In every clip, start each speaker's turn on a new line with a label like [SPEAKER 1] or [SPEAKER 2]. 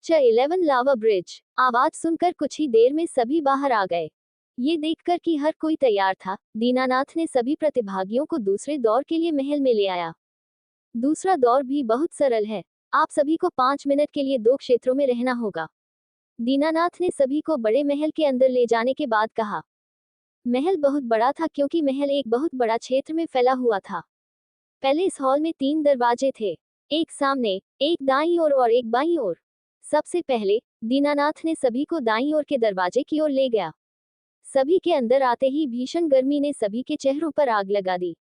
[SPEAKER 1] Lecture 11 लावा bridge. आवाज सुनकर कुछ ही देर में सभी बाहर आ गए। ये देखकर कि हर कोई तैयार था, दीनानाथ ने सभी प्रतिभागियों को दूसरे दौर के लिए महल में ले आया। दूसरा दौर भी बहुत सरल है। आप सभी को 5 मिनट के लिए 2 क्षेत्रों में रहना होगा। दीनानाथ ने सभी को बड़े महल के अंदर ले जाने के बाद कहा। महल बहुत बड़ा था क्योंकि महल एक बहुत बड़ा क्षेत्र में फैला हुआ था। पहले इस हॉल में 3 दरवाजे थे, एक सामने, एक दाईं ओर और एक बाईं ओर। सबसे पहले दीनानाथ ने सभी को दाईं ओर के दरवाजे की ओर ले गया। सभी के अंदर आते ही भीषण गर्मी ने सभी के चेहरों पर आग लगा दी।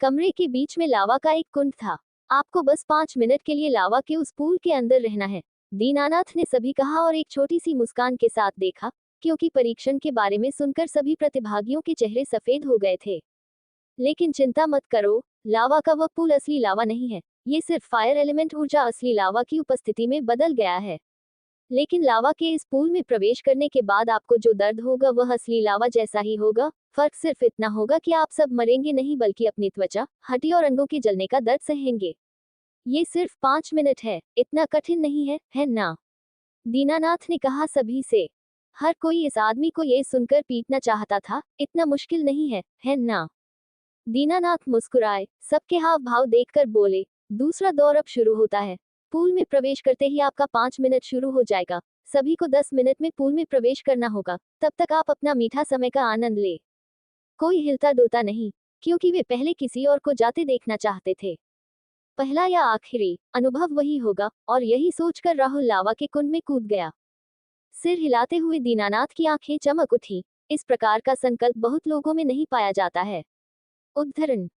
[SPEAKER 1] कमरे के बीच में लावा का एक कुंड था। आपको बस 5 मिनट के लिए लावा के उस पूल के अंदर रहना है, दीनानाथ ने सभी कहा और एक छोटी सी मुस्कान के साथ देखा, क्योंकि परीक्षण के बारे में सुनकर सभी प्रतिभागियों के चेहरे सफेद हो गए थे। लेकिन चिंता मत करो, लावा का वह पूल असली लावा नहीं है, ये सिर्फ फायर एलिमेंट ऊर्जा असली लावा की उपस्थिति में बदल गया है। लेकिन लावा के इस पूल में प्रवेश करने के बाद आपको जो दर्द होगा वह असली लावा जैसा ही होगा। फर्क सिर्फ इतना होगा कि आप सब मरेंगे नहीं बल्कि अपनी त्वचा, हड्डी और अंगों के जलने का दर्द सहेंगे। ये सिर्फ 5 मिनट है, इतना कठिन नहीं है ना? दीनानाथ ने कहा सभी से। हर कोई इस आदमी को ये सुनकर पीटना चाहता था, इतना मुश्किल नहीं है ना? दीनानाथ मुस्कुराए, सबके हाव भाव देखकर बोले, दूसरा दौर अब शुरू होता है। पूल में प्रवेश करते ही आपका 5 मिनट शुरू हो जाएगा। सभी को 10 मिनट में पूल में प्रवेश करना होगा, तब तक आप अपना मीठा समय का आनंद ले। कोई हिलता डुलता नहीं, क्योंकि वे पहले किसी और को जाते देखना चाहते थे। पहला या आखिरी अनुभव वही होगा, और यही सोचकर राहुल लावा के कुंड में कूद गया। सिर हिलाते हुए दीनानाथ की आंखें चमक उठी। इस प्रकार का संकल्प बहुत लोगों में नहीं पाया जाता है। उद्धरण।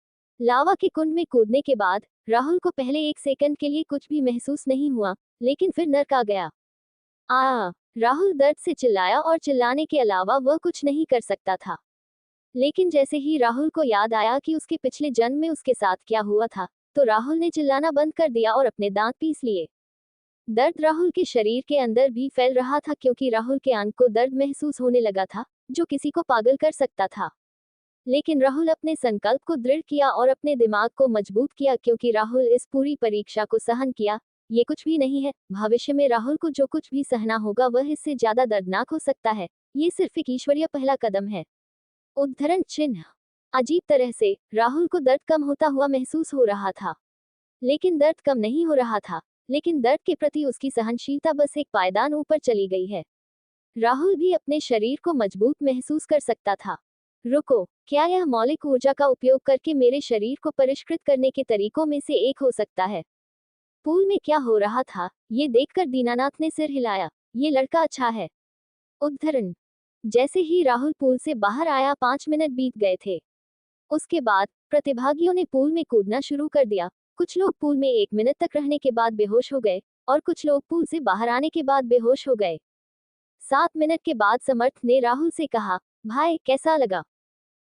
[SPEAKER 1] लावा के कुंड में कूदने के बाद राहुल को पहले 1 सेकंड के लिए कुछ भी महसूस नहीं हुआ, लेकिन फिर नर्क आ गया। राहुल दर्द से चिल्लाया और चिल्लाने के अलावा वह कुछ नहीं कर सकता था। लेकिन जैसे ही राहुल को याद आया कि उसके पिछले जन्म में उसके साथ क्या हुआ था, तो राहुल ने चिल्लाना बंद कर दिया और अपने दांत पीस लिए। दर्द राहुल के शरीर के अंदर भी फैल रहा था क्योंकि राहुल के अंग को दर्द महसूस होने लगा था, जो किसी को पागल कर सकता था। लेकिन राहुल अपने संकल्प को दृढ़ किया और अपने दिमाग को मजबूत किया क्योंकि राहुल इस पूरी परीक्षा को सहन किया। ये कुछ भी नहीं है, भविष्य में राहुल को जो कुछ भी सहना होगा वह इससे ज्यादा दर्दनाक हो सकता है। ये सिर्फ एक ईश्वरीय पहला कदम है। उद्धरण चिन्ह। अजीब तरह से राहुल को दर्द कम होता हुआ महसूस हो रहा था, लेकिन दर्द कम नहीं हो रहा था, लेकिन दर्द के प्रति उसकी सहनशीलता बस एक पायदान ऊपर चली गई है। राहुल भी अपने शरीर को मजबूत महसूस कर सकता था। रुको, क्या यह मौलिक ऊर्जा का उपयोग करके मेरे शरीर को परिष्कृत करने के तरीकों में से एक हो सकता है? पूल में क्या हो रहा था, ये देखकर दीनानाथ ने सिर हिलाया। ये लड़का अच्छा है। उद्धरण। जैसे ही राहुल पूल से बाहर आया 5 मिनट बीत गए थे। उसके बाद प्रतिभागियों ने पूल में कूदना शुरू कर दिया। कुछ लोग पूल में 1 मिनट तक रहने के बाद बेहोश हो गए, और कुछ लोग पूल से बाहर आने के बाद बेहोश हो गए। 7 मिनट के बाद समर्थ ने राहुल से कहा, भाई कैसा लगा?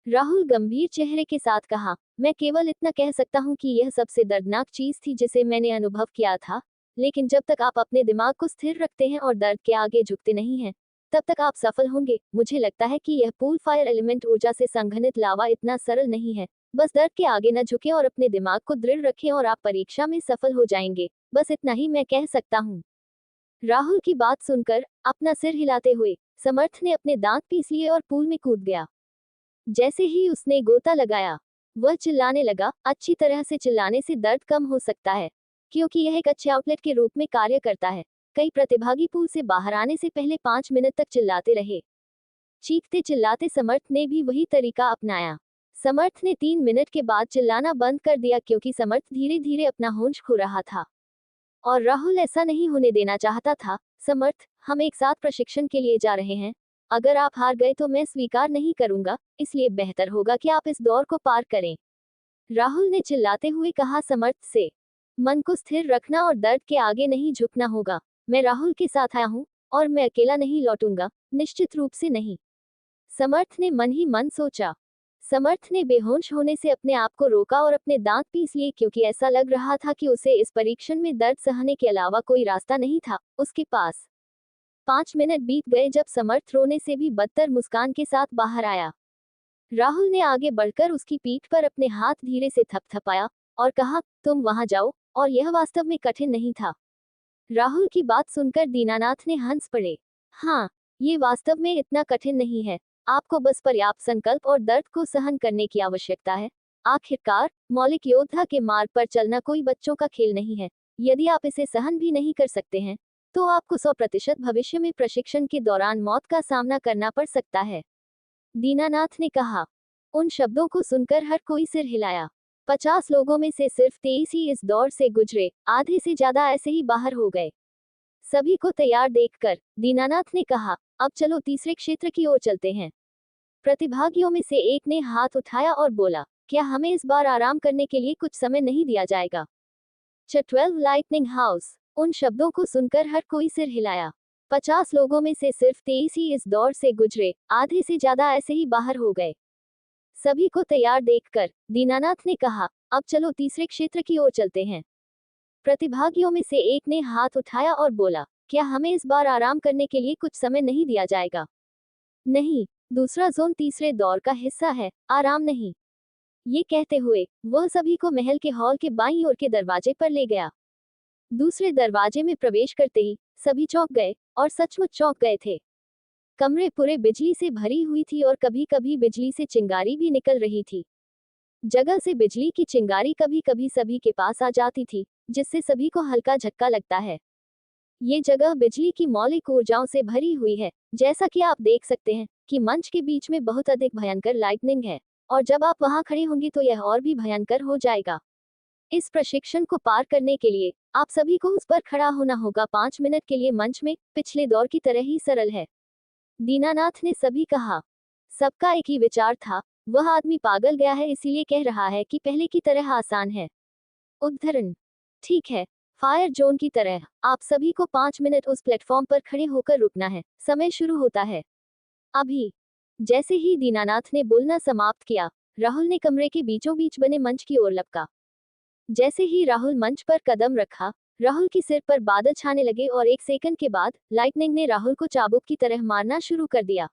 [SPEAKER 1] राहुल गंभीर चेहरे के साथ कहा, मैं केवल इतना कह सकता हूँ कि यह सबसे दर्दनाक चीज थी जिसे मैंने अनुभव किया था, लेकिन जब तक आप अपने दिमाग को स्थिर रखते हैं और दर्द के आगे झुकते नहीं हैं, तब तक आप सफल होंगे। मुझे लगता है कि यह पूल फायर एलिमेंट ऊर्जा से संघनित लावा इतना सरल नहीं है। बस दर्द के आगे न झुकें और अपने दिमाग को दृढ़ रखें और आप परीक्षा में सफल हो जाएंगे। बस इतना ही मैं कह सकता हूँ। राहुल की बात सुनकर अपना सिर हिलाते हुए समर्थ ने अपने दांत पीस लिए और पूल में कूद गया। जैसे ही उसने गोता लगाया, वह चिल्लाने लगा। अच्छी तरह से चिल्लाने से दर्द कम हो सकता है, क्योंकि यह एक अच्छे आउटलेट के रूप में कार्य करता है। कई प्रतिभागी पूल से बाहर आने से पहले 5 मिनट तक चिल्लाते रहे। चीखते चिल्लाते समर्थ ने भी वही तरीका अपनाया। समर्थ ने 3 मिनट के बाद चिल्लाना बंद कर दिया क्योंकि समर्थ धीरे धीरे अपना होश खो रहा था, और राहुल ऐसा नहीं होने देना चाहता था। समर्थ, हम एक साथ प्रशिक्षण के लिए जा रहे हैं। अगर आप हार गए तो मैं स्वीकार नहीं करूंगा, इसलिए बेहतर होगा कि आप इस दौर को पार करें। राहुल ने चिल्लाते हुए कहा समर्थ से। मन को स्थिर रखना और दर्द के आगे नहीं झुकना होगा। मैं राहुल के साथ आया हूँ, और मैं अकेला नहीं लौटूंगा, निश्चित रूप से नहीं। समर्थ ने मन ही मन सोचा। समर्थ ने बेहोश होने से अपने आप को रोका और अपने दांत पीस लिए क्योंकि ऐसा लग रहा था कि उसे इस परीक्षण में दर्द सहने के अलावा कोई रास्ता नहीं था उसके पास। 5 मिनट बीत गए जब समर्थ रोने से भी बदतर मुस्कान के साथ बाहर आया। राहुल ने आगे बढ़कर उसकी पीठ पर अपने हाथ धीरे से थपथपाया और कहा, तुम वहां जाओ। और यह वास्तव में कठिन नहीं था। राहुल की बात सुनकर दीनानाथ ने हंस पड़े। हाँ, ये वास्तव में इतना कठिन नहीं है। आपको बस पर्याप्त संकल्प और दर्द को सहन करने की आवश्यकता है। आखिरकार, मौलिक योद्धा के मार्ग पर चलना कोई बच्चों का खेल नहीं है। यदि आप इसे सहन भी नहीं कर सकते हैं, तो आपको 100% भविष्य में प्रशिक्षण के दौरान मौत का सामना करना पड़ सकता है, दीनानाथ ने कहा। उन शब्दों को सुनकर हर कोई सिर हिलाया। 50 लोगों में से सिर्फ 23 ही इस दौर से गुजरे, आधे से ज्यादा ऐसे ही बाहर हो गए। सभी को तैयार देखकर दीनानाथ ने कहा, अब चलो तीसरे क्षेत्र की ओर चलते हैं। प्रतिभागियों में से एक ने हाथ उठाया और बोला, क्या हमें इस बार आराम करने के लिए कुछ समय नहीं दिया जाएगा? 12 लाइटनिंग हाउस। उन शब्दों को सुनकर हर कोई सिर हिलाया। 50 लोगों में से सिर्फ 23 ही इस दौर से गुजरे, आधे से ज्यादा ऐसे ही बाहर हो गए। सभी को तैयार देखकर दीनानाथ ने कहा, अब चलो तीसरे क्षेत्र की ओर चलते हैं। प्रतिभागियों में से एक ने हाथ उठाया और बोला, क्या हमें इस बार आराम करने के लिए कुछ समय नहीं दिया जाएगा? नहीं, दूसरा जोन तीसरे दौर का हिस्सा है, आराम नहीं। ये कहते हुए वह सभी को महल के हॉल के बाईं ओर के दरवाजे पर ले गया। दूसरे दरवाजे में प्रवेश करते ही सभी चौंक गए, और सचमुच चौंक गए थे। कमरे पूरे बिजली से भरी हुई थी और कभी कभी बिजली से चिंगारी भी निकल रही थी। जगह से बिजली की चिंगारी कभी कभी सभी के पास आ जाती थी, जिससे सभी को हल्का झटका लगता है। ये जगह बिजली की मौलिक ऊर्जाओं से भरी हुई है। जैसा कि आप देख सकते हैं कि मंच के बीच में बहुत अधिक भयंकर लाइटनिंग है, और जब आप वहां खड़े होंगे तो यह और भी भयंकर हो जाएगा। इस प्रशिक्षण को पार करने के लिए आप सभी को उस पर खड़ा होना होगा 5 मिनट के लिए। मंच में पिछले दौर की तरह ही सरल है, दीनानाथ ने सभी कहा। सबका एक ही विचार था, वह आदमी पागल गया है इसीलिए कह रहा है कि पहले की तरह आसान है। उद्धरण, ठीक है, फायर जोन की तरह आप सभी को 5 मिनट उस प्लेटफॉर्म पर खड़े होकर रुकना है। समय शुरू होता है अभी। जैसे ही दीनानाथ ने बोलना समाप्त किया, राहुल ने कमरे के बीचों बीच बने मंच की ओर लपका। जैसे ही राहुल मंच पर कदम रखा, राहुल के सिर पर बादल छाने लगे और एक सेकंड के बाद लाइटनिंग ने राहुल को चाबुक की तरह मारना शुरू कर दिया।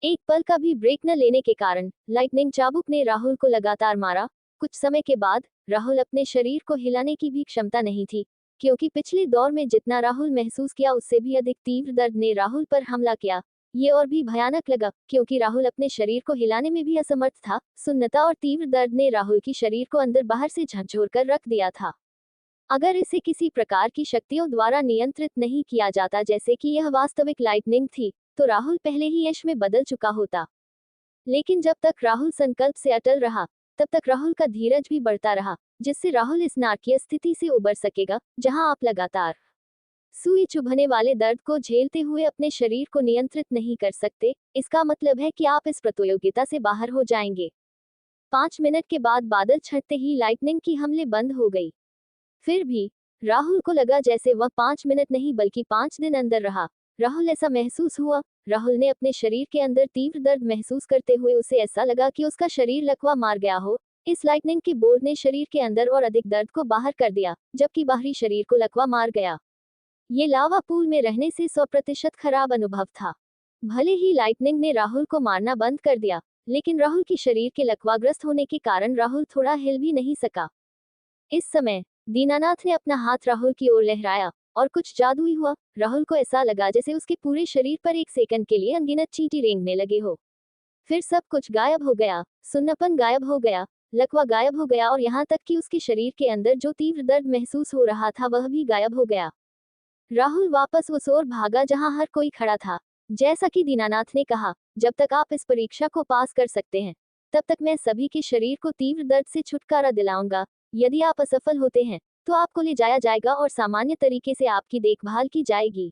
[SPEAKER 1] एक पल का भी ब्रेक न लेने के कारण लाइटनिंग चाबुक ने राहुल को लगातार मारा। कुछ समय के बाद राहुल अपने शरीर को हिलाने की भी क्षमता नहीं थी, क्योंकि पिछले दौर में जितना राहुल महसूस किया उससे भी अधिक तीव्र दर्द ने राहुल पर हमला किया। ये और भी भयानक लगा, क्योंकि राहुल अपने शरीर को हिलाने में भी असमर्थ था। सुन्नता और तीव्र दर्द ने राहुल की शरीर को अंदर बाहर से झकझोर कर रख दिया था। अगर इसे किसी प्रकार की शक्तियों द्वारा नियंत्रित नहीं किया जाता, जैसे कि यह वास्तविक लाइटनिंग थी, तो राहुल पहले ही यश में बदल चुका होता। लेकिन जब तक राहुल संकल्प से अटल रहा, तब तक राहुल का धीरज भी बढ़ता रहा, जिससे राहुल इस नारकीय स्थिति से उबर सकेगा, जहां आप लगातार सुई चुभने वाले दर्द को झेलते हुए अपने शरीर को नियंत्रित नहीं कर सकते। इसका मतलब है कि आप इस प्रतियोगिता से बाहर हो जाएंगे। 5 मिनट के बाद बादल छटते ही लाइटनिंग की हमले बंद हो गई। फिर भी राहुल को लगा जैसे वह 5 मिनट नहीं बल्कि 5 दिन अंदर रहा। राहुल ऐसा महसूस हुआ, राहुल ने अपने शरीर के अंदर तीव्र दर्द महसूस करते हुए उसे ऐसा लगा कि उसका शरीर लकवा मार गया हो। इस लाइटनिंग के बोर्ड ने शरीर के अंदर और अधिक दर्द को बाहर कर दिया, जबकि बाहरी शरीर को लकवा मार गया। ये लावा पूल में रहने से 100% खराब अनुभव था। भले ही लाइटनिंग ने राहुल को मारना बंद कर दिया, लेकिन राहुल की शरीर के लकवाग्रस्त होने के कारण राहुल थोड़ा हिल भी नहीं सका। इस समय दीनानाथ ने अपना हाथ राहुल की ओर लहराया, और कुछ जादुई हुआ। राहुल को ऐसा लगा जैसे उसके पूरे शरीर पर एक सेकंड के लिए अनगिनत चींटी रेंगने लगे हो। फिर सब कुछ गायब हो गया, सुन्नापन गायब हो गया, लकवा गायब हो गया, और यहाँ तक कि उसके शरीर के अंदर जो तीव्र दर्द महसूस हो रहा था वह भी गायब हो गया। राहुल वापस उस ओर भागा जहां हर कोई खड़ा था। जैसा कि दीनानाथ ने कहा, जब तक आप इस परीक्षा को पास कर सकते हैं, तब तक मैं सभी के शरीर को तीव्र दर्द से छुटकारा दिलाऊंगा। यदि आप असफल होते हैं, तो आपको ले जाया जाएगा और सामान्य तरीके से आपकी देखभाल की जाएगी।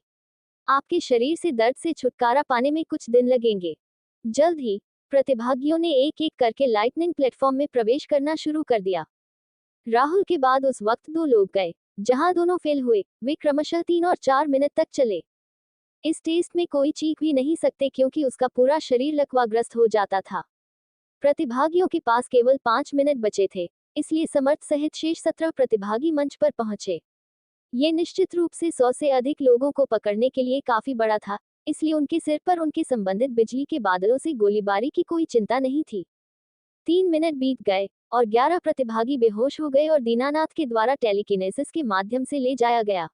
[SPEAKER 1] आपके शरीर से दर्द से छुटकारा पाने में कुछ दिन लगेंगे। जल्द ही प्रतिभागियों ने एक एक करके लाइटनिंग प्लेटफॉर्म में प्रवेश करना शुरू कर दिया। राहुल के बाद उस वक्त 2 लोग गए, जहां दोनों फेल हुए। वे क्रमशः 3 और 4 मिनट तक चले। इस टेस्ट में कोई चीख भी नहीं सकते, क्योंकि उसका पूरा शरीर लकवाग्रस्त हो जाता था। प्रतिभागियों के पास केवल 5 मिनट बचे थे, इसलिए समर्थ सहित शेष 17 प्रतिभागी मंच पर पहुंचे। ये निश्चित रूप से 100 से अधिक लोगों को पकड़ने के लिए काफी बड़ा था, इसलिए उनके सिर पर उनके संबंधित बिजली के बादलों से गोलीबारी की कोई चिंता नहीं थी। 3 मिनट बीत गए और 11 प्रतिभागी बेहोश हो गए और दीनानाथ के द्वारा टेलीकिनेसिस के माध्यम से ले जाया गया।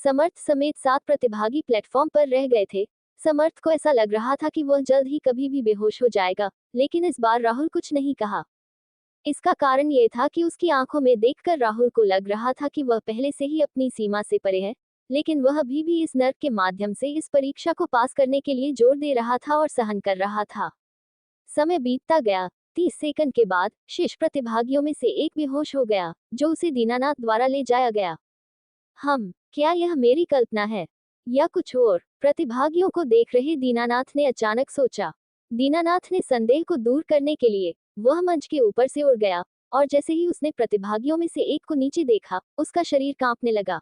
[SPEAKER 1] समर्थ समेत 7 प्रतिभागी प्लेटफॉर्म पर रह गए थे। समर्थ को ऐसा लग रहा था कि वह जल्द ही कभी भी बेहोश हो जाएगा, लेकिन इस बार राहुल कुछ नहीं कहा। इसका कारण ये था कि उसकी आंखों में देखकर राहुल को लग रहा था कि वह पहले से ही अपनी सीमा से परे है, लेकिन वह अभी भी इस नर्क के माध्यम से इस परीक्षा को पास करने के लिए जोर दे रहा था और सहन कर रहा था। समय बीतता गया। 30 सेकंड के बाद शेष प्रतिभागियों में से एक बेहोश हो गया, जो उसे दीनानाथ द्वारा ले जाया गया। क्या यह मेरी कल्पना है या कुछ और? प्रतिभागियों को देख रहे दीनानाथ ने अचानक सोचा। दीनानाथ ने संदेह को दूर करने के लिए वह मंच के ऊपर से उड़ गया, और जैसे ही उसने प्रतिभागियों में से एक को नीचे देखा, उसका शरीर कांपने लगा।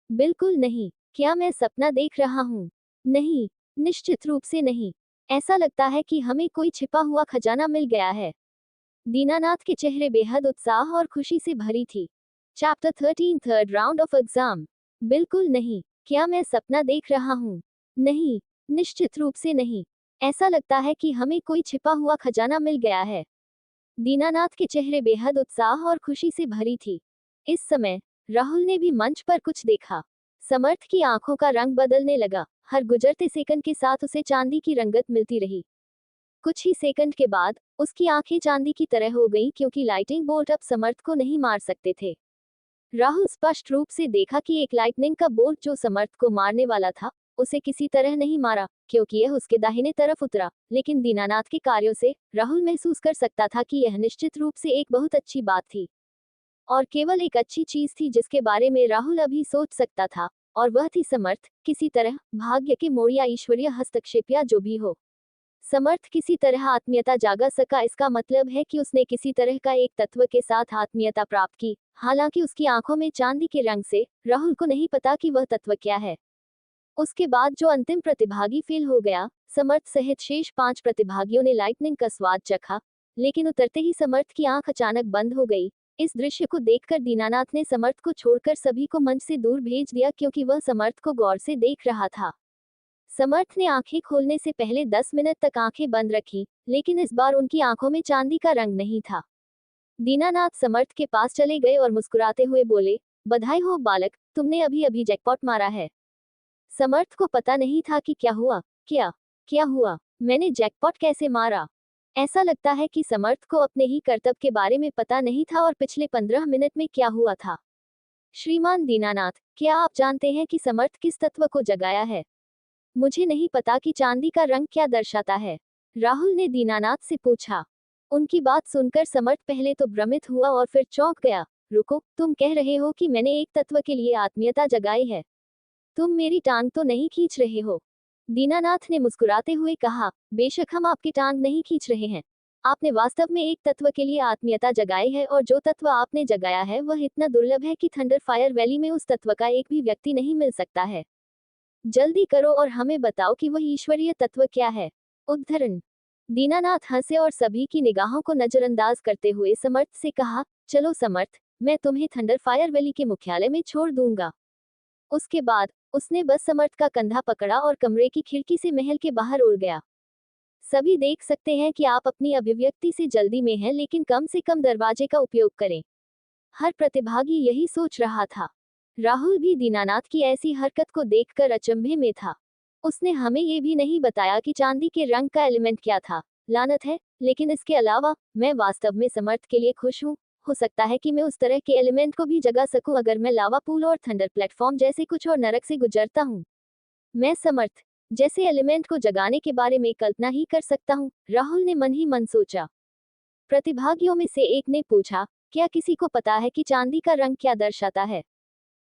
[SPEAKER 1] बिल्कुल नहीं। क्या मैं सपना देख रहा हूँ? नहीं, निश्चित रूप से नहीं। ऐसा लगता है कि हमें कोई छिपा हुआ खजाना मिल गया है। दीनानाथ के चेहरे बेहद उत्साह और खुशी से भरी थी। Chapter 13 third round of exam. बिल्कुल नहीं। क्या मैं सपना देख रहा हूँ? नहीं, निश्चित रूप से नहीं। ऐसा लगता है कि हमें कोई छिपा हुआ खजाना मिल गया है। दीनानाथ के चेहरे बेहद उत्साह और खुशी से भरी थी। इस समय राहुल ने भी मंच पर कुछ देखा। समर्थ की आंखों का रंग बदलने लगा। हर गुजरते सेकंड के साथ उसे चांदी की रंगत मिलती रही। कुछ ही सेकंड के बाद उसकी आंखें चांदी की तरह हो गईं, क्योंकि लाइटिंग बोल्ट अब समर्थ को नहीं मार सकते थे। राहुल स्पष्ट रूप से देखा कि एक लाइटनिंग का बोल्ट जो समर्थ को मारने वाला था, उसे किसी तरह नहीं मारा, क्योंकि यह उसके दाहिने तरफ उतरा। लेकिन दीनानाथ के कार्यों से राहुल महसूस कर सकता था कि यह निश्चित रूप से एक बहुत अच्छी बात थी, और केवल एक अच्छी चीज थी जिसके बारे में राहुल अभी सोच सकता था, और वह थी समर्थ। किसी तरह भाग्य के मोड़ या ईश्वरीय हस्तक्षेप या जो भी हो, समर्थ किसी तरह आत्मीयता जागा सका। इसका मतलब है कि उसने किसी तरह का एक तत्व के साथ आत्मीयता प्राप्त की। हालांकि उसकी आंखों में चांदी के रंग से राहुल को नहीं पता कि वह तत्व क्या है। उसके बाद जो अंतिम प्रतिभागी फेल हो गया, समर्थ सहित शेष 5 प्रतिभागियों ने लाइटनिंग का स्वाद चखा, लेकिन उतरते ही समर्थ की आंख अचानक बंद हो गई। इस दृश्य को देखकर दीनानाथ ने समर्थ को छोड़कर सभी को मंच से दूर भेज दिया, क्योंकि वह समर्थ को गौर से देख रहा था। समर्थ ने आंखें खोलने से पहले 10 मिनट तक आंखें बंद रखी, लेकिन इस बार उनकी आंखों में चांदी का रंग नहीं था। दीनानाथ समर्थ के पास चले गए और मुस्कुराते हुए बोले, बधाई हो बालक, तुमने अभी अभी जैकपॉट मारा है। समर्थ को पता नहीं था कि क्या हुआ। क्या हुआ? मैंने जैकपॉट कैसे मारा? ऐसा लगता है कि समर्थ को अपने ही कर्तव्य के बारे में पता नहीं था और पिछले 15 मिनट में क्या हुआ था। श्रीमान दीनानाथ, क्या आप जानते हैं कि समर्थ किस तत्व को जगाया है? मुझे नहीं पता कि चांदी का रंग क्या दर्शाता है, राहुल ने दीनानाथ से पूछा। उनकी बात सुनकर समर्थ पहले तो भ्रमित हुआ और फिर चौंक गया। रुको, तुम कह रहे हो कि मैंने एक तत्व के लिए आत्मीयता जगाई है? तुम मेरी टांग तो नहीं खींच रहे हो? दीनानाथ ने मुस्कुराते हुए कहा, बेशक हम आपकी टांग नहीं खींच रहे हैं। आपने वास्तव में एक तत्व के लिए आत्मीयता जगाई है, और जो तत्व आपने जगाया है वह इतना दुर्लभ है कि थंडर फायर वैली में उस तत्व का एक भी व्यक्ति नहीं मिल सकता है। जल्दी करो और हमें बताओ कि वह ईश्वरीय तत्व क्या है। उद्धरण। दीनानाथ हंसे और सभी की निगाहों को नजरअंदाज करते हुए समर्थ से कहा, चलो समर्थ, मैं तुम्हें थंडर फायर वैली के मुख्यालय में छोड़ दूंगा। उसके बाद उसने बस समर्थ का कंधा पकड़ा और कमरे की खिड़की से महल के बाहर उड़ गया। सभी देख सकते हैं कि आप अपनी अभिव्यक्ति से जल्दी में हैं, लेकिन कम से कम दरवाजे का उपयोग करें। हर प्रतिभागी यही सोच रहा था। राहुल भी दीनानाथ की ऐसी हरकत को देखकर अचंभे में था। उसने हमें ये भी नहीं बताया कि चांदी के रंग का एलिमेंट क्या था। लानत है, लेकिन इसके अलावा मैं वास्तव में समर्थ के लिए खुश हूँ। हो सकता है कि मैं उस तरह के एलिमेंट को भी जगा सकूं अगर मैं लावा पूल और थंडर प्लेटफॉर्म जैसे कुछ और नरक से गुजरता हूँ। मैं समर्थ जैसे एलिमेंट को जगाने के बारे में कल्पना ही कर सकता हूँ, राहुल ने मन ही मन सोचा। प्रतिभागियों में से एक ने पूछा, क्या किसी को पता है कि चांदी का रंग क्या दर्शाता है?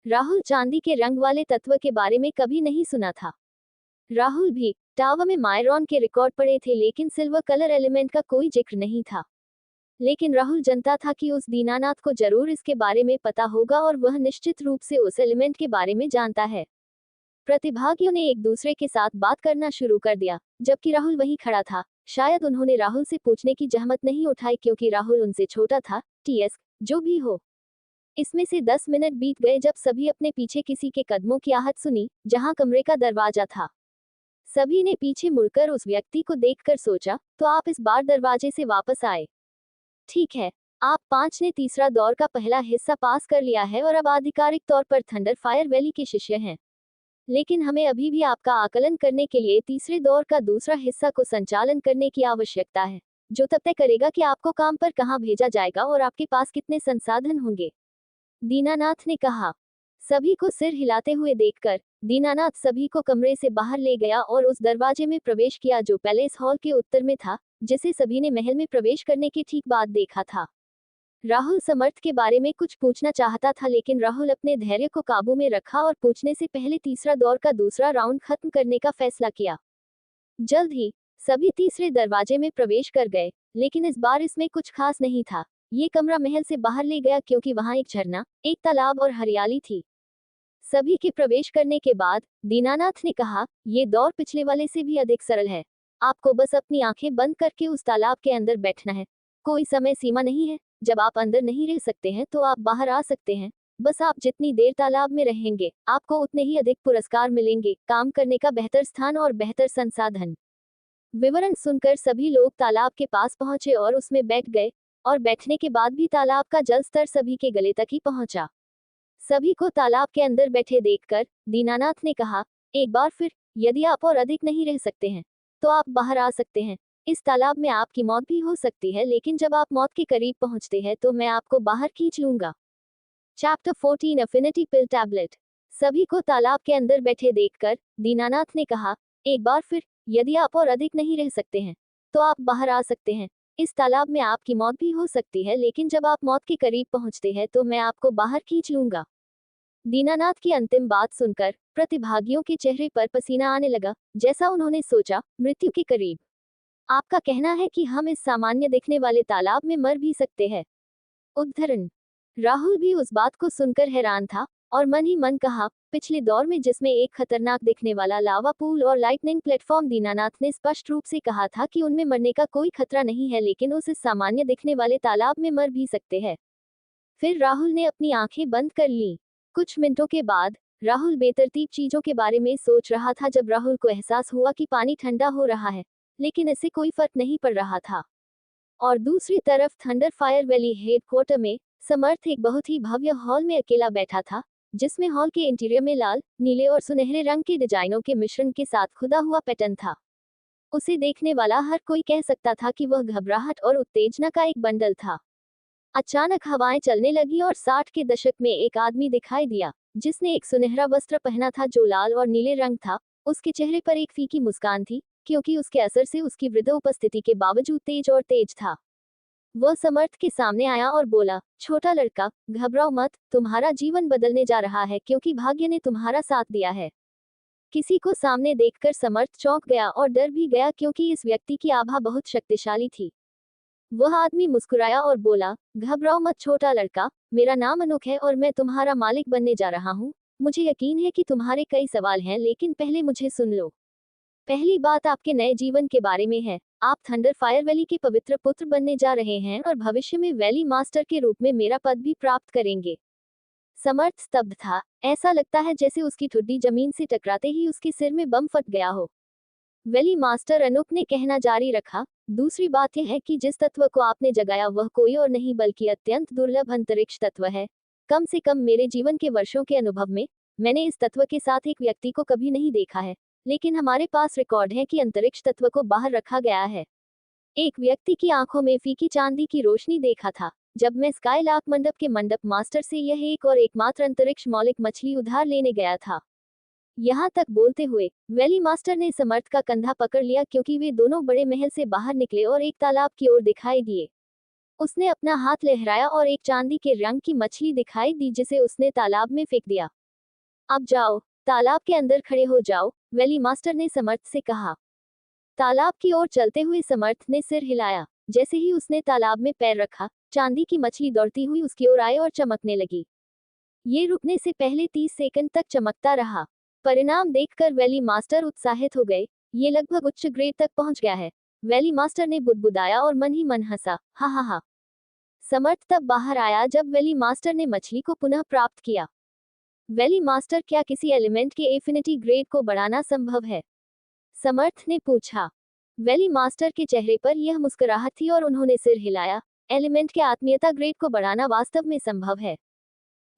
[SPEAKER 1] राहुल चांदी के रंग वाले तत्व के बारे में कभी नहीं सुना था। राहुल भी टावर में मायरॉन के रिकॉर्ड पढ़े थे, लेकिन सिल्वर कलर एलिमेंट का कोई जिक्र नहीं था। लेकिन राहुल जानता था कि उस दीनानाथ को जरूर इसके बारे में पता होगा, और वह निश्चित रूप से उस एलिमेंट के बारे में जानता है। प्रतिभागियों ने एक दूसरे के साथ बात करना शुरू कर दिया, जबकि राहुल वहीं खड़ा था। शायद उन्होंने राहुल से पूछने की जहमत नहीं उठाई, क्योंकि राहुल उनसे छोटा था। टीएस जो भी हो। इसमें से 10 मिनट बीत गए जब सभी अपने पीछे किसी के कदमों की आहट सुनी, जहां कमरे का दरवाजा था। सभी ने पीछे मुड़कर उस व्यक्ति को देखकर सोचा, तो आप इस बार दरवाजे से वापस आए। ठीक है, आप 5 ने तीसरा दौर का पहला हिस्सा पास कर लिया है और अब आधिकारिक तौर पर थंडर फायर वैली के शिष्य हैं। लेकिन हमें अभी भी आपका आकलन करने के लिए तीसरे दौर का दूसरा हिस्सा को संचालन करने की आवश्यकता है, जो तब तय करेगा कि आपको काम पर कहाँ भेजा जाएगा और आपके पास कितने संसाधन होंगे, दीनानाथ ने कहा। सभी को सिर हिलाते हुए देखकर दीनानाथ सभी को कमरे से बाहर ले गया और उस दरवाजे में प्रवेश किया जो पैलेस हॉल के उत्तर में था, जिसे सभी ने महल में प्रवेश करने के ठीक बाद देखा था। राहुल समर्थ के बारे में कुछ पूछना चाहता था, लेकिन राहुल अपने धैर्य को काबू में रखा और पूछने से पहले तीसरा दौर का दूसरा राउंड खत्म करने का फैसला किया। जल्द ही सभी तीसरे दरवाजे में प्रवेश कर गए, लेकिन इस बार इसमें कुछ खास नहीं था। ये कमरा महल से बाहर ले गया क्योंकि वहां एक झरना, एक तालाब और हरियाली थी। सभी के प्रवेश करने के बाद दीनानाथ ने कहा, ये दौर पिछले वाले से भी अधिक सरल है। आपको बस अपनी आंखें बंद करके उस तालाब के अंदर बैठना है। कोई समय सीमा नहीं है। जब आप अंदर नहीं रह सकते हैं तो आप बाहर आ सकते हैं। बस आप जितनी देर तालाब में रहेंगे, आपको उतने ही अधिक पुरस्कार मिलेंगे, काम करने का बेहतर स्थान और बेहतर संसाधन। विवरण सुनकर सभी लोग तालाब के पास पहुंचे और उसमें बैठ गए, और बैठने के बाद भी तालाब का जल स्तर सभी के गले तक ही पहुंचा। सभी को तालाब के अंदर बैठे देखकर दीनानाथ ने कहा, एक बार फिर, यदि आप और अधिक नहीं रह सकते हैं तो आप बाहर आ सकते हैं। इस तालाब में आपकी मौत भी हो सकती है, लेकिन जब आप मौत के करीब पहुंचते हैं तो मैं आपको बाहर खींच लूंगा। चैप्टर 14 अफिनिटी पिल टैबलेट। सभी को तालाब के अंदर बैठे देखकर दीनानाथ ने कहा, एक बार फिर, यदि आप और अधिक नहीं रह सकते हैं तो आप बाहर आ सकते हैं। इस तालाब में आपकी मौत भी हो सकती है, लेकिन जब आप मौत के करीब पहुंचते हैं तो मैं आपको बाहर खींच लूंगा। दीनानाथ की अंतिम बात सुनकर प्रतिभागियों के चेहरे पर पसीना आने लगा, जैसा उन्होंने सोचा, मृत्यु के करीब। आपका कहना है कि हम इस सामान्य दिखने वाले तालाब में मर भी सकते हैं? उद्धरण। राहुल भी उस बात को सुनकर हैरान था और मन ही मन कहा, पिछले दौर में जिसमें एक खतरनाक दिखने वाला लावा पूल और लाइटनिंग प्लेटफॉर्म, दीनानाथ ने स्पष्ट रूप से कहा था कि उनमें मरने का कोई खतरा नहीं है, लेकिन उस इस सामान्य दिखने वाले तालाब में मर भी सकते हैं। फिर राहुल ने अपनी आंखें बंद कर ली। कुछ मिनटों के बाद राहुल बेतरतीब चीजों के बारे में सोच रहा था जब राहुल को एहसास हुआ कि पानी ठंडा हो रहा है, लेकिन इससे कोई फर्क नहीं पड़ रहा था। और दूसरी तरफ थंडर फायर वैली हेडक्वार्टर में समर्थ एक बहुत ही भव्य हॉल में अकेला बैठा था, जिसमें हॉल के इंटीरियर में लाल, नीले और सुनहरे रंग के डिजाइनों के मिश्रण के साथ खुदा हुआ पैटर्न था। उसे देखने वाला हर कोई कह सकता था कि वह घबराहट और उत्तेजना का एक बंडल था। अचानक हवाएं चलने लगी और 60 के दशक में एक आदमी दिखाई दिया, जिसने एक सुनहरा वस्त्र पहना था जो लाल और नीले रंग था। उसके चेहरे पर एक फीकी मुस्कान थी, क्योंकि उसके असर से उसकी वृद्ध उपस्थिति के बावजूद तेज था। वह समर्थ के सामने आया और बोला, छोटा लड़का, घबराओ मत, तुम्हारा जीवन बदलने जा रहा है क्योंकि भाग्य ने तुम्हारा साथ दिया है। किसी को सामने देखकर समर्थ चौंक गया और डर भी गया, क्योंकि इस व्यक्ति की आभा बहुत शक्तिशाली थी। वह आदमी मुस्कुराया और बोला, घबराओ मत छोटा लड़का, मेरा नाम अनूप है और मैं तुम्हारा मालिक बनने जा रहा हूँ। मुझे यकीन है कि तुम्हारे कई सवाल हैं, लेकिन पहले मुझे सुन लो। पहली बात आपके नए जीवन के बारे में है। आप थंडर फायर वैली के पवित्र पुत्र बनने जा रहे हैं और भविष्य में वैली मास्टर के रूप में मेरा पद भी प्राप्त करेंगे। समर्थ स्तब्ध था। ऐसा लगता है जैसे उसकी ठुड्डी जमीन से टकराते ही उसके सिर में बम फट गया हो। वैली मास्टर अनूप ने कहना जारी रखा, दूसरी बात यह है कि जिस तत्व को आपने जगाया वह कोई और नहीं बल्कि अत्यंत दुर्लभ अंतरिक्ष तत्व है। कम से कम मेरे जीवन के वर्षों के अनुभव में मैंने इस तत्व के साथ एक व्यक्ति को कभी नहीं देखा है, लेकिन हमारे पास रिकॉर्ड है कि अंतरिक्ष तत्व को बाहर रखा गया है। एक व्यक्ति की आंखों में फीकी चांदी की रोशनी देखा था। जब मैं स्काईलार्क मंडप के मंडप मास्टर से यह एक और एकमात्र अंतरिक्ष मौलिक मछली उधार लेने गया था। यहाँ तक बोलते हुए वैली मास्टर ने समर्थ का कंधा पकड़ लिया, क्योंकि वे दोनों बड़े महल से बाहर निकले और एक तालाब की ओर दिखाई दिए। उसने अपना हाथ लहराया और एक चांदी के रंग की मछली दिखाई दी, जिसे उसने तालाब में फेंक दिया। अब जाओ, तालाब के अंदर खड़े हो जाओ, वैली मास्टर ने समर्थ से कहा। तालाब की ओर चलते हुए समर्थ ने सिर हिलाया। जैसे ही उसने तालाब में पैर रखा, चांदी की मछली दौड़ती हुई उसकी ओर आई और चमकने लगी। ये रुकने से पहले 30 सेकंड तक चमकता रहा। परिणाम देखकर वैली मास्टर उत्साहित हो गए। ये लगभग उच्च ग्रेड तक पहुंच गया है। वैली मास्टर ने बुदबुदाया और मन ही मन हंसा, हा हा हा। समर्थ तब बाहर आया जब वैली मास्टर ने मछली को पुनः प्राप्त किया। वैली मास्टर, क्या किसी एलिमेंट के एफिनिटी ग्रेड को बढ़ाना संभव है? समर्थ ने पूछा। वैली मास्टर के चेहरे पर यह मुस्कुराहट थी और उन्होंने सिर हिलाया। एलिमेंट के आत्मीयता ग्रेड को बढ़ाना वास्तव में संभव है।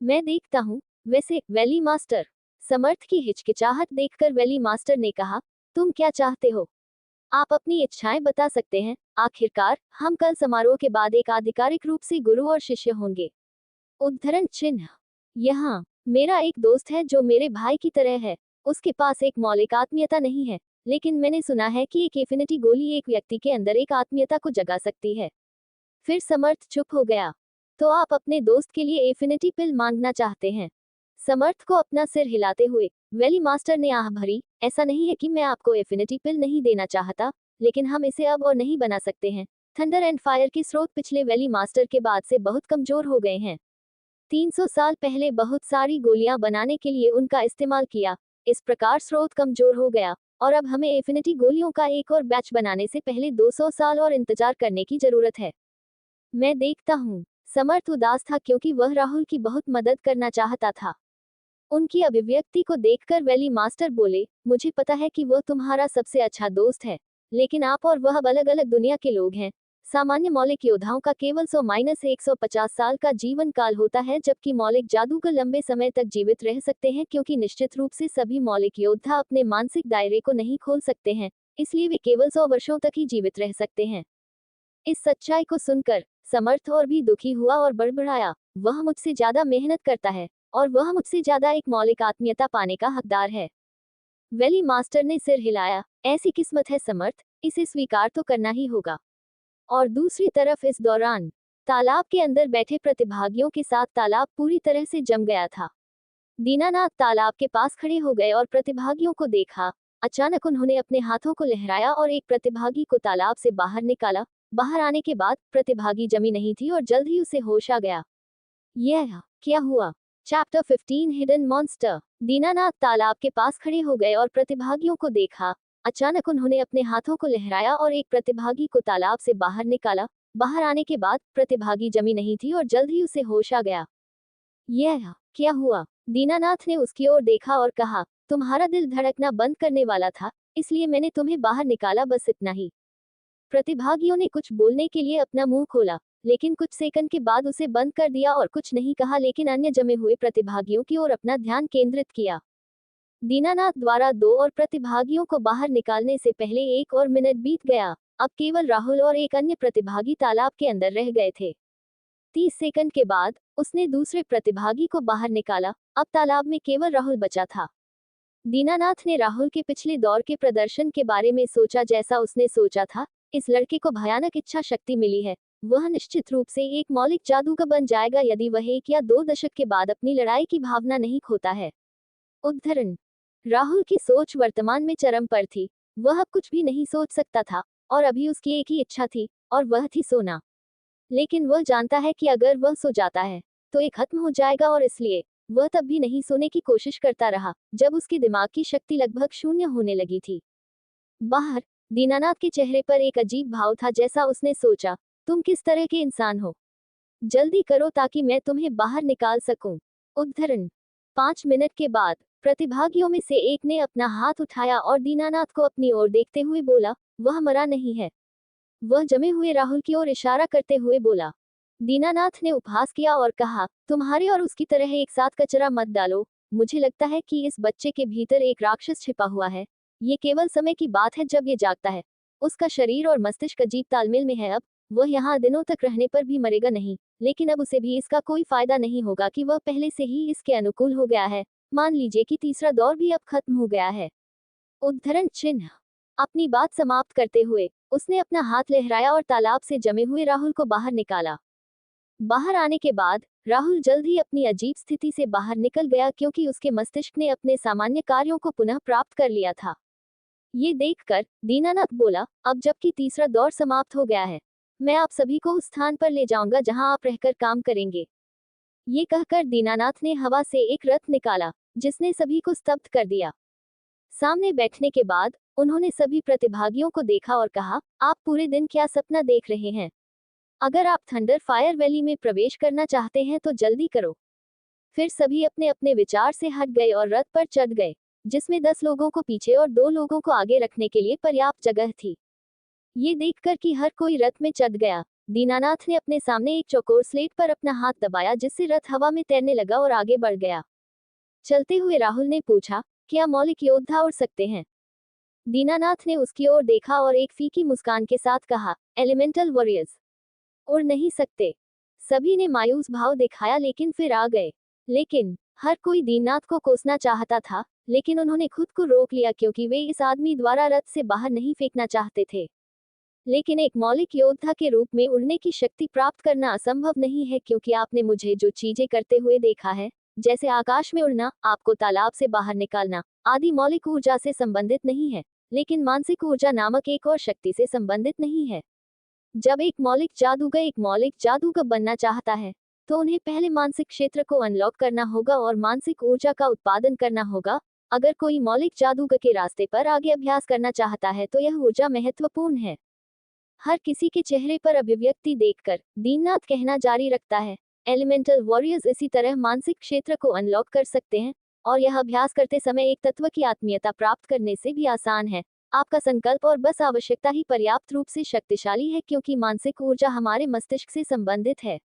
[SPEAKER 1] मैं देखता हूँ। वैसे वैली मास्टर, समर्थ की हिचकिचाहट देखकर वैली मास्टर ने कहा, तुम क्या चाहते हो? आप अपनी इच्छाएं बता सकते हैं। आखिरकार हम कल समारोह के बाद एक आधिकारिक रूप से गुरु और शिष्य होंगे। उद्धरण चिन्ह। यहाँ मेरा एक दोस्त है जो मेरे भाई की तरह है। उसके पास एक मौलिक आत्मीयता नहीं है, लेकिन मैंने सुना है कि एक एफिनिटी गोली एक व्यक्ति के अंदर एक आत्मीयता को जगा सकती है। फिर समर्थ चुप हो गया। तो आप अपने दोस्त के लिए एफिनिटी पिल मांगना चाहते हैं? समर्थ को अपना सिर हिलाते हुए वैली मास्टर ने आह भरी, ऐसा नहीं है कि मैं आपको एफिनिटी पिल नहीं देना चाहता, लेकिन हम इसे अब और नहीं बना सकते हैं। थंडर एंड फायर के स्रोत पिछले वैली मास्टर के बाद से बहुत कमजोर हो गए हैं। 300 साल पहले बहुत सारी गोलियां बनाने के लिए उनका इस्तेमाल किया। इस प्रकार स्रोत कमजोर हो गया और अब हमें एफिनिटी गोलियों का एक और बैच बनाने से पहले 200 साल और इंतजार करने की जरूरत है। मैं देखता हूँ। समर्थ उदास था क्योंकि वह राहुल की बहुत मदद करना चाहता था। उनकी अभिव्यक्ति को देखकर वैली मास्टर बोले, मुझे पता है कि वह तुम्हारा सबसे अच्छा दोस्त है, लेकिन आप और वह अब अलग अलग दुनिया के लोग हैं। सामान्य मौलिक योद्धाओं का केवल 100-150 साल का जीवन काल होता है, जबकि मौलिक जादूगर लंबे समय तक जीवित रह सकते हैं, क्योंकि निश्चित रूप से सभी मौलिक योद्धा अपने मानसिक दायरे को नहीं खोल सकते हैं, इसलिए वे केवल 100 वर्षों तक ही जीवित रह सकते हैं। इस सच्चाई को सुनकर समर्थ और भी दुखी हुआ और बड़बड़ाया, वह मुझसे ज्यादा मेहनत करता है और वह मुझसे ज्यादा एक मौलिक आत्मीयता पाने का हकदार है। वैली मास्टर ने सिर हिलाया, ऐसी किस्मत है समर्थ, इसे स्वीकार तो करना ही होगा। और दूसरी तरफ इस दौरान तालाब के अंदर बैठे प्रतिभागियों के साथ तालाब पूरी तरह से जम गया था। दीनानाथ तालाब के पास खड़े हो गए और प्रतिभागियों को देखा। अचानक उन्होंने अपने हाथों को लहराया और एक प्रतिभागी को तालाब से बाहर निकाला। बाहर आने के बाद प्रतिभागी जमी नहीं थी और जल्द ही उसे होश आ गया। यह क्या हुआ? Chapter 15 hidden monster. दीनानाथ तालाब के पास खड़े हो गए और प्रतिभागियों को देखा। अचानक उन्होंने अपने हाथों को लहराया और एक प्रतिभागी को तालाब से बाहर निकाला। बाहर आने के बाद प्रतिभागी जमी नहीं थी और जल्द ही उसे होश आ गया। यह क्या हुआ? दीनानाथ ने उसकी ओर देखा और कहा, तुम्हारा दिल धड़कना बंद करने वाला था, इसलिए मैंने तुम्हें बाहर निकाला, बस इतना ही। प्रतिभागियों ने कुछ बोलने के लिए अपना मुंह खोला, लेकिन कुछ सेकंड के बाद उसे बंद कर दिया और कुछ नहीं कहा, लेकिन अन्य जमे हुए प्रतिभागियों की ओर अपना ध्यान केंद्रित किया। दीनानाथ द्वारा 2 और प्रतिभागियों को बाहर निकालने से पहले 1 और मिनट बीत गया। अब केवल राहुल और एक अन्य प्रतिभागी तालाब के अंदर रह गए थे। 30 सेकंड के बाद उसने दूसरे प्रतिभागी को बाहर निकाला। अब तालाब में केवल राहुल बचा था। दीनानाथ ने राहुल के पिछले दौर के प्रदर्शन के बारे में सोचा। जैसा उसने सोचा था, इस लड़के को भयानक इच्छा शक्ति मिली है। वह निश्चित रूप से एक मौलिक जादूगर बन जाएगा यदि वह 1 या 2 दशक के बाद अपनी लड़ाई की भावना नहीं खोता है। उद्धरण। राहुल की सोच वर्तमान में चरम पर थी। वह अब कुछ भी नहीं सोच सकता था और अभी उसकी एक ही इच्छा थी, और वह थी सोना। लेकिन वह जानता है कि अगर वह सो जाता है तो ये खत्म हो जाएगा, और इसलिए वह तब भी नहीं सोने की कोशिश करता रहा जब उसके दिमाग की शक्ति लगभग शून्य होने लगी थी। बाहर दीनानाथ के चेहरे पर एक अजीब भाव था। जैसा उसने सोचा, तुम किस तरह के इंसान हो? जल्दी करो ताकि मैं तुम्हें बाहर निकाल सकूं। उद्धरण। 5 मिनट के बाद प्रतिभागियों में से एक ने अपना हाथ उठाया और दीनानाथ को अपनी ओर देखते हुए बोला, वह मरा नहीं है। वह जमे हुए राहुल की ओर इशारा करते हुए बोला। दीनानाथ ने उपहास किया और कहा, तुम्हारे और उसकी तरह एक साथ कचरा मत डालो। मुझे लगता है कि इस बच्चे के भीतर एक राक्षस छिपा हुआ है। ये केवल समय की बात है जब ये जागता है। उसका शरीर और मस्तिष्क अजीब तालमेल में है। अब वह यहाँ दिनों तक रहने पर भी मरेगा नहीं, लेकिन अब उसे भी इसका कोई फायदा नहीं होगा कि वह पहले से ही इसके अनुकूल हो गया है। मान लीजिए कि तीसरा दौर भी अब खत्म हो गया है। उद्धरण चिन्ह। अपनी बात समाप्त करते हुए उसने अपना हाथ लहराया और तालाब से जमे हुए राहुल को बाहर निकाला। बाहर आने के बाद राहुल जल्द ही अपनी अजीब स्थिति से बाहर निकल गया, क्योंकि उसके मस्तिष्क ने अपने सामान्य कार्यों को पुनः प्राप्त कर लिया था। ये देखकर दीनानाथ बोला, अब जबकि तीसरा दौर समाप्त हो गया है, मैं आप सभी को उस स्थान पर ले जाऊंगा जहां आप रहकर काम करेंगे। ये कहकर दीनानाथ ने हवा से एक रथ निकाला, जिसने सभी को स्तब्ध कर दिया। सामने बैठने के बाद उन्होंने सभी प्रतिभागियों को देखा और कहा, आप पूरे दिन क्या सपना देख रहे हैं? अगर आप थंडर फायर वैली में प्रवेश करना चाहते हैं तो जल्दी करो। फिर सभी अपने अपने विचार से हट गए और रथ पर चढ़ गए, जिसमें 10 लोगों को पीछे और 2 लोगों को आगे रखने के लिए पर्याप्त जगह थी। ये देखकर कि हर कोई रथ में चढ़ गया, दीनानाथ ने अपने सामने एक चौकोर स्लेट पर अपना हाथ दबाया, जिससे रथ हवा में तैरने लगा और आगे बढ़ गया। चलते हुए राहुल ने पूछा, क्या मौलिक योद्धा उड़ सकते हैं? दीनानाथ ने उसकी ओर देखा और एक फीकी मुस्कान के साथ कहा, एलिमेंटल वॉरियर्स उड़ नहीं सकते। सभी ने मायूस भाव दिखाया, लेकिन फिर आ गए। लेकिन हर कोई दीननाथ को कोसना चाहता था, लेकिन उन्होंने खुद को रोक लिया क्योंकि वे इस आदमी द्वारा रथ से बाहर नहीं फेंकना चाहते थे। लेकिन एक मौलिक योद्धा के रूप में उड़ने की शक्ति प्राप्त करना असंभव नहीं है, क्योंकि आपने मुझे जो चीजें करते हुए देखा है, जैसे आकाश में उड़ना, आपको तालाब से बाहर निकालना आदि, मौलिक ऊर्जा से संबंधित नहीं है, लेकिन मानसिक ऊर्जा नामक एक और शक्ति से संबंधित नहीं है। जब एक मौलिक जादूगर बनना चाहता है, तो उन्हें पहले मानसिक क्षेत्र को अनलॉक करना होगा और मानसिक ऊर्जा का उत्पादन करना होगा। अगर कोई मौलिक जादूगर के रास्ते पर आगे अभ्यास करना चाहता है, तो यह ऊर्जा महत्वपूर्ण है। हर किसी के चेहरे पर अभिव्यक्ति देखकर दीननाथ कहना जारी रखता है, एलिमेंटल वॉरियर्स इसी तरह मानसिक क्षेत्र को अनलॉक कर सकते हैं, और यह अभ्यास करते समय एक तत्व की आत्मीयता प्राप्त करने से भी आसान है। आपका संकल्प और बस आवश्यकता ही पर्याप्त रूप से शक्तिशाली है, क्योंकि मानसिक ऊर्जा हमारे मस्तिष्क से संबंधित है।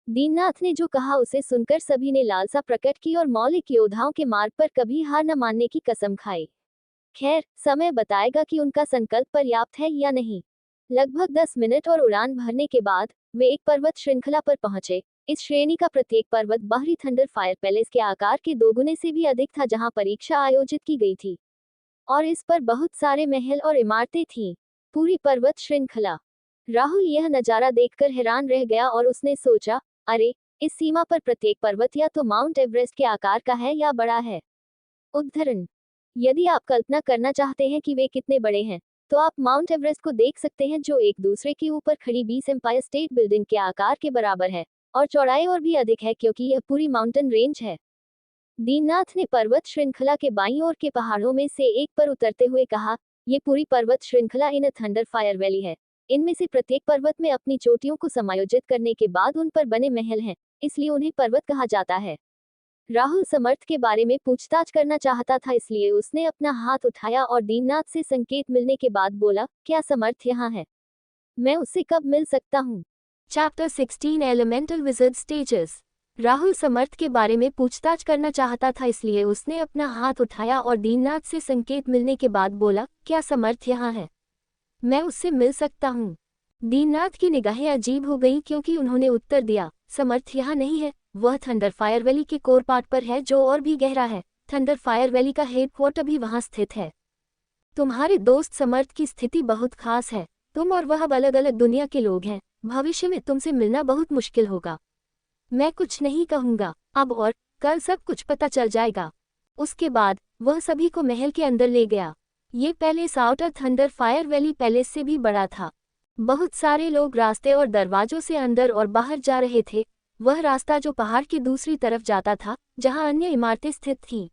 [SPEAKER 1] दीननाथ ने जो कहा उसे सुनकर सभी ने लालसा प्रकट की और मौलिक योद्धाओं के मार्ग पर कभी हार न मानने की कसम खाई। खैर, समय बताएगा कि उनका संकल्प पर्याप्त है या नहीं। लगभग 10 मिनट और उड़ान भरने के बाद वे एक पर्वत श्रृंखला पर पहुंचे। इस श्रेणी का प्रत्येक पर्वत बाहरी थंडर फायर पैलेस के आकार के 2 गुने से भी अधिक था, जहां परीक्षा आयोजित की गई थी, और इस पर बहुत सारे महल और इमारतें थीं। पूरी पर्वत श्रृंखला। राहुल यह नजारा देखकर हैरान रह गया और उसने सोचा, अरे, इस सीमा पर प्रत्येक पर्वत या तो माउंट एवरेस्ट के आकार का है या बड़ा है। उद्धरण: यदि आप कल्पना करना चाहते हैं कि वे कितने बड़े हैं, तो आप माउंट एवरेस्ट को देख सकते हैं, जो एक दूसरे के ऊपर खड़ी 20 एम्पायर स्टेट बिल्डिंग के आकार के बराबर है, और चौड़ाई और भी अधिक है, क्योंकि यह पूरी माउंटेन रेंज है। दीननाथ ने पर्वत श्रृंखला के बाईं ओर के पहाड़ों में से एक पर उतरते हुए कहा, ये पूरी पर्वत श्रृंखला इन थंडर फायर वैली है। इनमें से प्रत्येक पर्वत में अपनी चोटियों को समायोजित करने के बाद उन पर बने महल हैं, इसलिए उन्हें पर्वत कहा जाता है। राहुल समर्थ के बारे में पूछताछ करना चाहता था, इसलिए उसने अपना हाथ उठाया और दीननाथ से संकेत मिलने के बाद बोला, क्या समर्थ यहाँ है? मैं उससे कब मिल सकता हूँ?
[SPEAKER 2] Chapter 16 elemental wizard stages. Rahul Samarth के बारे में पूछताछ करना चाहता था, इसलिए उसने अपना हाथ उठाया और दीननाथ से संकेत मिलने के बाद बोला, क्या समर्थ यहाँ है? मैं उससे मिल सकता हूँ। दीननाथ की निगाहें अजीब हो गईं, क्योंकि उन्होंने उत्तर दिया, समर्थ यहाँ नहीं है। वह थंडर फायर वैली के कोर पार्ट पर है, जो और भी गहरा है। थंडर फायर वैली का हेडक्वार्टर भी वहाँ स्थित है। तुम्हारे दोस्त समर्थ की स्थिति बहुत खास है। तुम और वह अलग अलग दुनिया के लोग हैं। भविष्य में तुमसे मिलना बहुत मुश्किल होगा। मैं कुछ नहीं कहूँगा अब, और कल सब कुछ पता चल जाएगा। उसके बाद वह सभी को महल के अंदर ले गया। ये palace outer thunder fire valley palace से भी बड़ा था। बहुत सारे लोग रास्ते और दरवाजों से अंदर और बाहर जा रहे थे। वह रास्ता जो पहाड़ की दूसरी तरफ जाता था, जहां अन्य इमारतें स्थित थीं।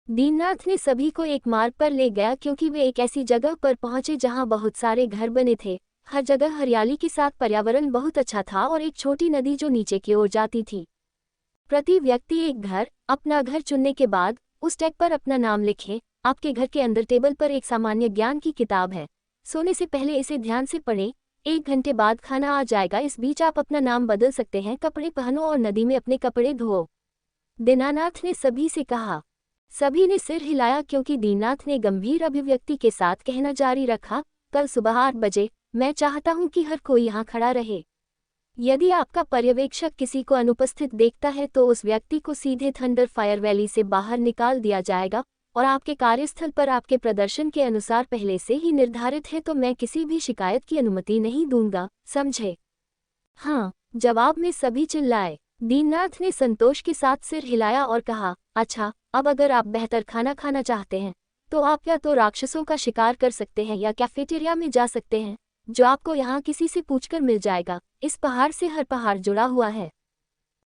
[SPEAKER 2] दीननाथ ने सभी को एक मार्ग पर ले गया, क्योंकि वे एक ऐसी जगह पर पहुंचे जहां बहुत सारे घर बने थे। हर जगह हरियाली के साथ पर्यावरण बहुत अच्छा था, और एक छोटी नदी जो नीचे की ओर जाती थी। प्रति व्यक्ति एक घर। अपना घर चुनने के बाद उस टैग पर अपना नाम लिखें। आपके घर के अंदर टेबल पर एक सामान्य ज्ञान की किताब है। सोने से पहले इसे ध्यान से पढ़ें। 1 घंटे बाद खाना आ जाएगा। इस बीच आप अपना नाम बदल सकते हैं। कपड़े पहनो और नदी में अपने कपड़े धोओ। दीनानाथ ने सभी से कहा। सभी ने सिर हिलाया, क्योंकि दीननाथ ने गंभीर अभिव्यक्ति के साथ कहना जारी रखा, कल सुबह 8 बजे मैं चाहता हूं कि हर कोई यहाँ खड़ा रहे। यदि आपका पर्यवेक्षक किसी को अनुपस्थित देखता है, तो उस व्यक्ति को सीधे थंडर फायर वैली से बाहर निकाल दिया जाएगा, और आपके कार्यस्थल पर आपके प्रदर्शन के अनुसार पहले से ही निर्धारित है, तो मैं किसी भी शिकायत की अनुमति नहीं दूंगा, समझे? हाँ, जवाब में सभी चिल्लाए। दीननाथ ने संतोष के साथ सिर हिलाया और कहा, अच्छा, अब अगर आप बेहतर खाना खाना चाहते हैं, तो आप या तो राक्षसों का शिकार कर सकते हैं या कैफेटेरिया में जा सकते हैं, जो आपको यहाँ किसी से पूछकर मिल जाएगा। इस पहाड़ से हर पहाड़ जुड़ा हुआ है,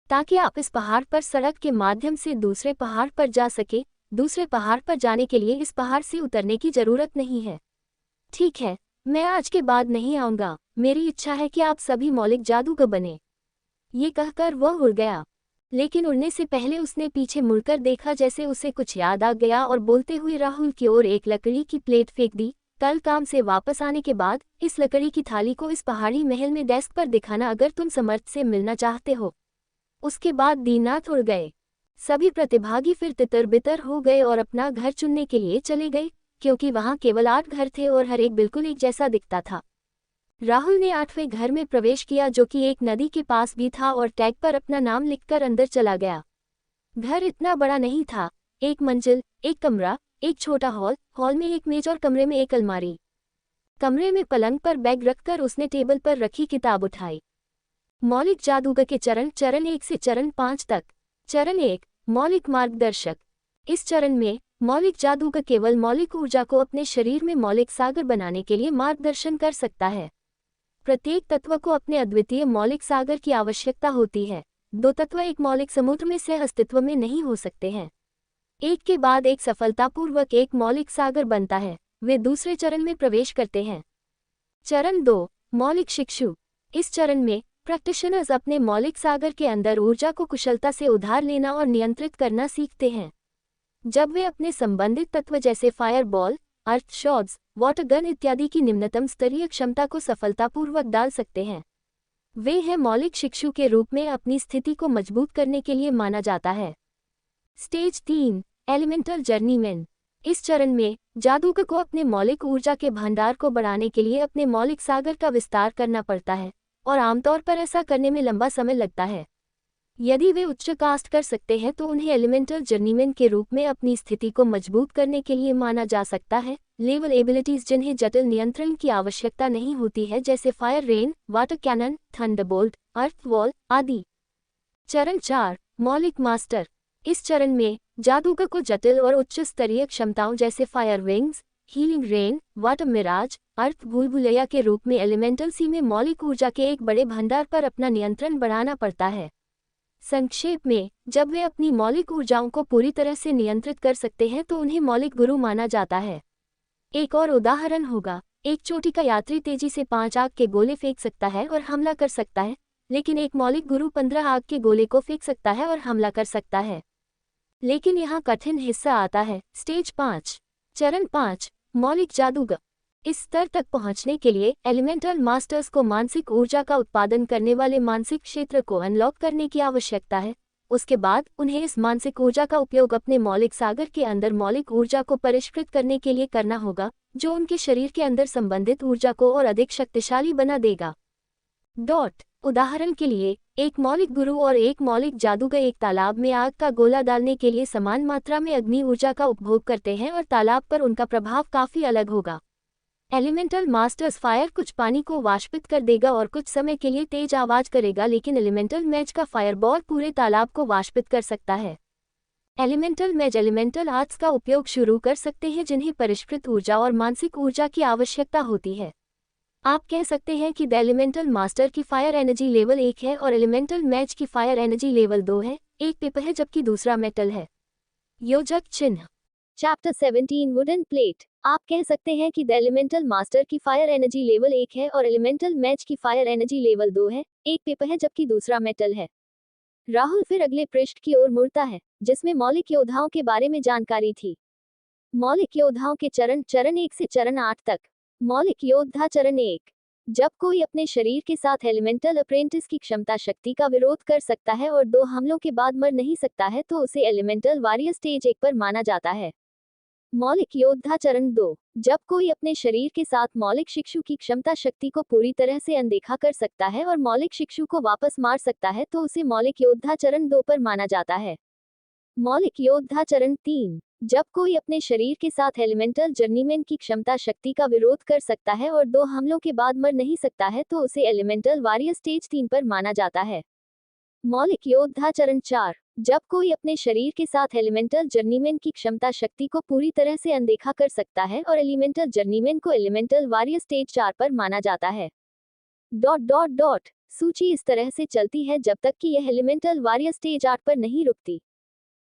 [SPEAKER 2] ताकि आप इस पहाड़ पर सड़क के माध्यम से दूसरे पहाड़ पर जा सके। दूसरे पहाड़ पर जाने के लिए इस पहाड़ से उतरने की जरूरत नहीं है। ठीक है, मैं आज के बाद नहीं आऊँगा। मेरी इच्छा है कि आप सभी मौलिक जादूगर बने। ये कहकर वह उड़ गया, लेकिन उड़ने से पहले उसने पीछे मुड़कर देखा, जैसे उसे कुछ याद आ गया, और बोलते हुए राहुल की ओर एक लकड़ी की प्लेट फेंक दी। कल काम से वापस आने के बाद इस लकड़ी की थाली को इस पहाड़ी महल में डेस्क पर दिखाना अगर तुम समर्थ से मिलना चाहते हो। उसके बाद दीननाथ उड़ गए। सभी प्रतिभागी फिर तितर बितर हो गए और अपना घर चुनने के लिए चले गए, क्योंकि वहां केवल 8 घर थे और हर एक बिल्कुल एक जैसा दिखता था। राहुल ने 8वें घर में प्रवेश किया, जो कि एक नदी के पास भी था, और टैग पर अपना नाम लिखकर अंदर चला गया। घर इतना बड़ा नहीं था, 1 मंजिल, 1 कमरा, एक छोटा हॉल में एक मेज और कमरे में एक अलमारी। कमरे में पलंग पर बैग रखकर उसने टेबल पर रखी किताब उठाई। मौलिक जादूगर के चरण 1 से चरण 5 तक। चरण 1, मौलिक मार्गदर्शक। इस चरण में मौलिक जादूगर केवल मौलिक ऊर्जा को अपने शरीर में मौलिक सागर बनाने के लिए मार्गदर्शन कर सकता है। प्रत्येक तत्व को अपने अद्वितीय मौलिक सागर की आवश्यकता होती है। 2 तत्व एक मौलिक समुद्र में सह अस्तित्व में नहीं हो सकते हैं। एक के बाद एक सफलतापूर्वक एक मौलिक सागर बनता है, वे दूसरे चरण में प्रवेश करते हैं। चरण 2, मौलिक शिक्षु। इस चरण में प्रैक्टिशनर्स अपने मौलिक सागर के अंदर ऊर्जा को कुशलता से उधार लेना और नियंत्रित करना सीखते हैं। जब वे अपने संबंधित तत्व जैसे फायर बॉल, अर्थ शॉट्स, वाटर गन इत्यादि की निम्नतम स्तरीय क्षमता को सफलतापूर्वक डाल सकते हैं, वे हैं मौलिक शिक्षु के रूप में अपनी स्थिति को मजबूत करने के लिए माना जाता है। Stage 3, elemental journeyman. इस चरण में जादूगर को अपने मौलिक ऊर्जा के भंडार को बढ़ाने के लिए अपने मौलिक सागर का विस्तार करना पड़ता है, और आमतौर पर ऐसा करने में लंबा समय लगता है। यदि वे उच्च कास्ट कर सकते हैं तो उन्हें एलिमेंटल जर्नीमैन के रूप में अपनी स्थिति को मजबूत करने के लिए माना जा सकता है। लेवल एबिलिटीज जिन्हें जटिल नियंत्रण की आवश्यकता नहीं होती है, जैसे fire rain, water cannon, thunderbolt, earth wall आदि। चरण 4, मौलिक मास्टर। इस चरण में जादूगर को जटिल और उच्च स्तरीय क्षमताओं जैसे fire wings, healing rain, water mirage, earth भूलभुलैया के रूप में एलिमेंटल सी में मौलिक ऊर्जा के एक बड़े भंडार पर अपना नियंत्रण बढ़ाना पड़ता है। संक्षेप में, जब वे अपनी मौलिक ऊर्जाओं को पूरी तरह से नियंत्रित कर सकते हैं तो उन्हें मौलिक गुरु माना जाता है। एक और उदाहरण होगा, एक चोटी का यात्री तेजी से 5 आग के गोले फेंक सकता है और हमला कर सकता है, लेकिन एक मौलिक गुरु 15 आग के गोले को फेंक सकता है और हमला कर सकता है। लेकिन यहाँ कठिन हिस्सा आता है। स्टेज 5, चरण 5, मौलिक जादूगर। इस स्तर तक पहुंचने के लिए एलिमेंटल मास्टर्स को मानसिक ऊर्जा का उत्पादन करने वाले मानसिक क्षेत्र को अनलॉक करने की आवश्यकता है। उसके बाद उन्हें इस मानसिक ऊर्जा का उपयोग अपने मौलिक सागर के अंदर मौलिक ऊर्जा को परिष्कृत करने के लिए करना होगा, जो उनके शरीर के अंदर संबंधित ऊर्जा को और अधिक शक्तिशाली बना देगा। उदाहरण के लिए, एक मौलिक गुरु और एक मौलिक जादूगर एक तालाब में आग का गोला डालने के लिए समान मात्रा में अग्नि ऊर्जा का उपभोग करते हैं और तालाब पर उनका प्रभाव काफी अलग होगा। एलिमेंटल मास्टर्स फायर कुछ पानी को वाष्पित कर देगा और कुछ समय के लिए तेज आवाज करेगा, लेकिन एलिमेंटल मैज का फायरबॉल पूरे तालाब को वाष्पित कर सकता है। एलिमेंटल मैज एलिमेंटल आर्ट्स का उपयोग शुरू कर सकते हैं जिन्हें परिष्कृत ऊर्जा और मानसिक ऊर्जा की आवश्यकता होती है। आप कह सकते हैं कि द एलिमेंटल मास्टर की फायर एनर्जी लेवल 1 है और एलिमेंटल मैज की फायर एनर्जी लेवल 2 है। एक पेपर है जबकि दूसरा मेटल है। योजक चिन्ह।
[SPEAKER 1] Chapter 17, wooden plate. आप कह सकते हैं कि द एलिमेंटल मास्टर की फायर एनर्जी लेवल 1 है और एलिमेंटल मैच की फायर एनर्जी लेवल 2 है। एक पेपर है जबकि दूसरा मेटल है। राहुल फिर अगले पृष्ठ की ओर मुड़ता है, जिसमें मौलिक योद्धाओं के बारे में जानकारी थी। मौलिक योद्धाओं के चरण 1 से चरण 8 तक। मौलिक योद्धा चरण 1। जब कोई अपने शरीर के साथ एलिमेंटल अप्रेंटिस की क्षमता शक्ति का विरोध कर सकता है और 2 हमलों के बाद मर नहीं सकता है तो उसे एलिमेंटल वॉरियर स्टेज 1 पर माना जाता है। मौलिक योद्धा चरण 2। जब कोई अपने शरीर के साथ मौलिक शिक्षु की क्षमता शक्ति को पूरी तरह से अनदेखा कर सकता है और मौलिक शिक्षु को वापस मार सकता है तो उसे मौलिक योद्धा चरण 2 पर माना जाता है। मौलिक योद्धा चरण 3। जब कोई अपने शरीर के साथ एलिमेंटल जर्नीमैन की क्षमता शक्ति का विरोध कर सकता है और 2 हमलों के बाद मर नहीं सकता है तो उसे एलिमेंटल वॉरियर स्टेज 3 पर माना जाता है। मौलिक योद्धा चरण 4। जब कोई अपने शरीर के साथ एलिमेंटल जर्नीमैन की क्षमता शक्ति को पूरी तरह से अनदेखा कर सकता है और एलिमेंटल जर्नीमैन को एलिमेंटल वॉरियर स्टेज 4 पर माना जाता है। सूची इस तरह से चलती है जब तक कि यह एलिमेंटल वॉरियर स्टेज 8 पर नहीं रुकती।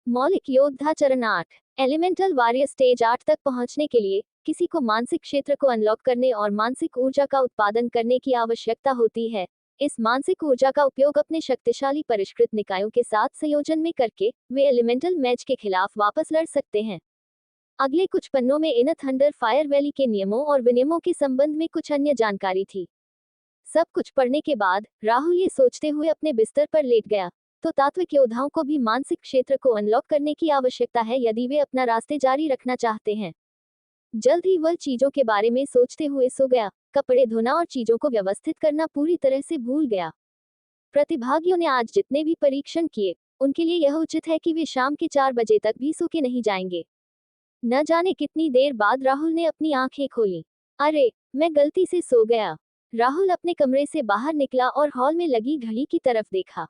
[SPEAKER 1] मौलिक योद्धा चरण 8। एलिमेंटल वॉरियर स्टेज 8 तक पहुंचने के लिए किसी को मानसिक क्षेत्र को अनलॉक करने और मानसिक ऊर्जा का उत्पादन करने की आवश्यकता होती है। इस मानसिक ऊर्जा का उपयोग अपने शक्तिशाली परिष्कृत निकायों के साथ संयोजन में करके वे एलिमेंटल मैच के खिलाफ वापस लड़ सकते हैं। अगले कुछ पन्नों में इन थंडर फायर वैली के नियमों और विनियमों के संबंध में कुछ अन्य जानकारी थी। सब कुछ पढ़ने के बाद राहुल ये सोचते हुए अपने बिस्तर पर लेट गया, तो तात्विक योद्धाओं को भी मानसिक क्षेत्र को अनलॉक करने की आवश्यकता है यदि वे अपना रास्ते जारी रखना चाहते हैं। जल्द ही वह चीजों के बारे में सोचते हुए सो गया। कपड़े धोना और चीजों को व्यवस्थित करना पूरी तरह से भूल गया। प्रतिभागियों ने आज जितने भी परीक्षण किए, उनके लिए यह उचित है कि वे शाम के 4 बजे तक भी सो के नहीं जाएंगे। न जाने कितनी देर बाद राहुल ने अपनी आंखें खोली। अरे, मैं गलती से सो गया। राहुल अपने कमरे से बाहर निकला और हॉल में लगी घड़ी की तरफ देखा।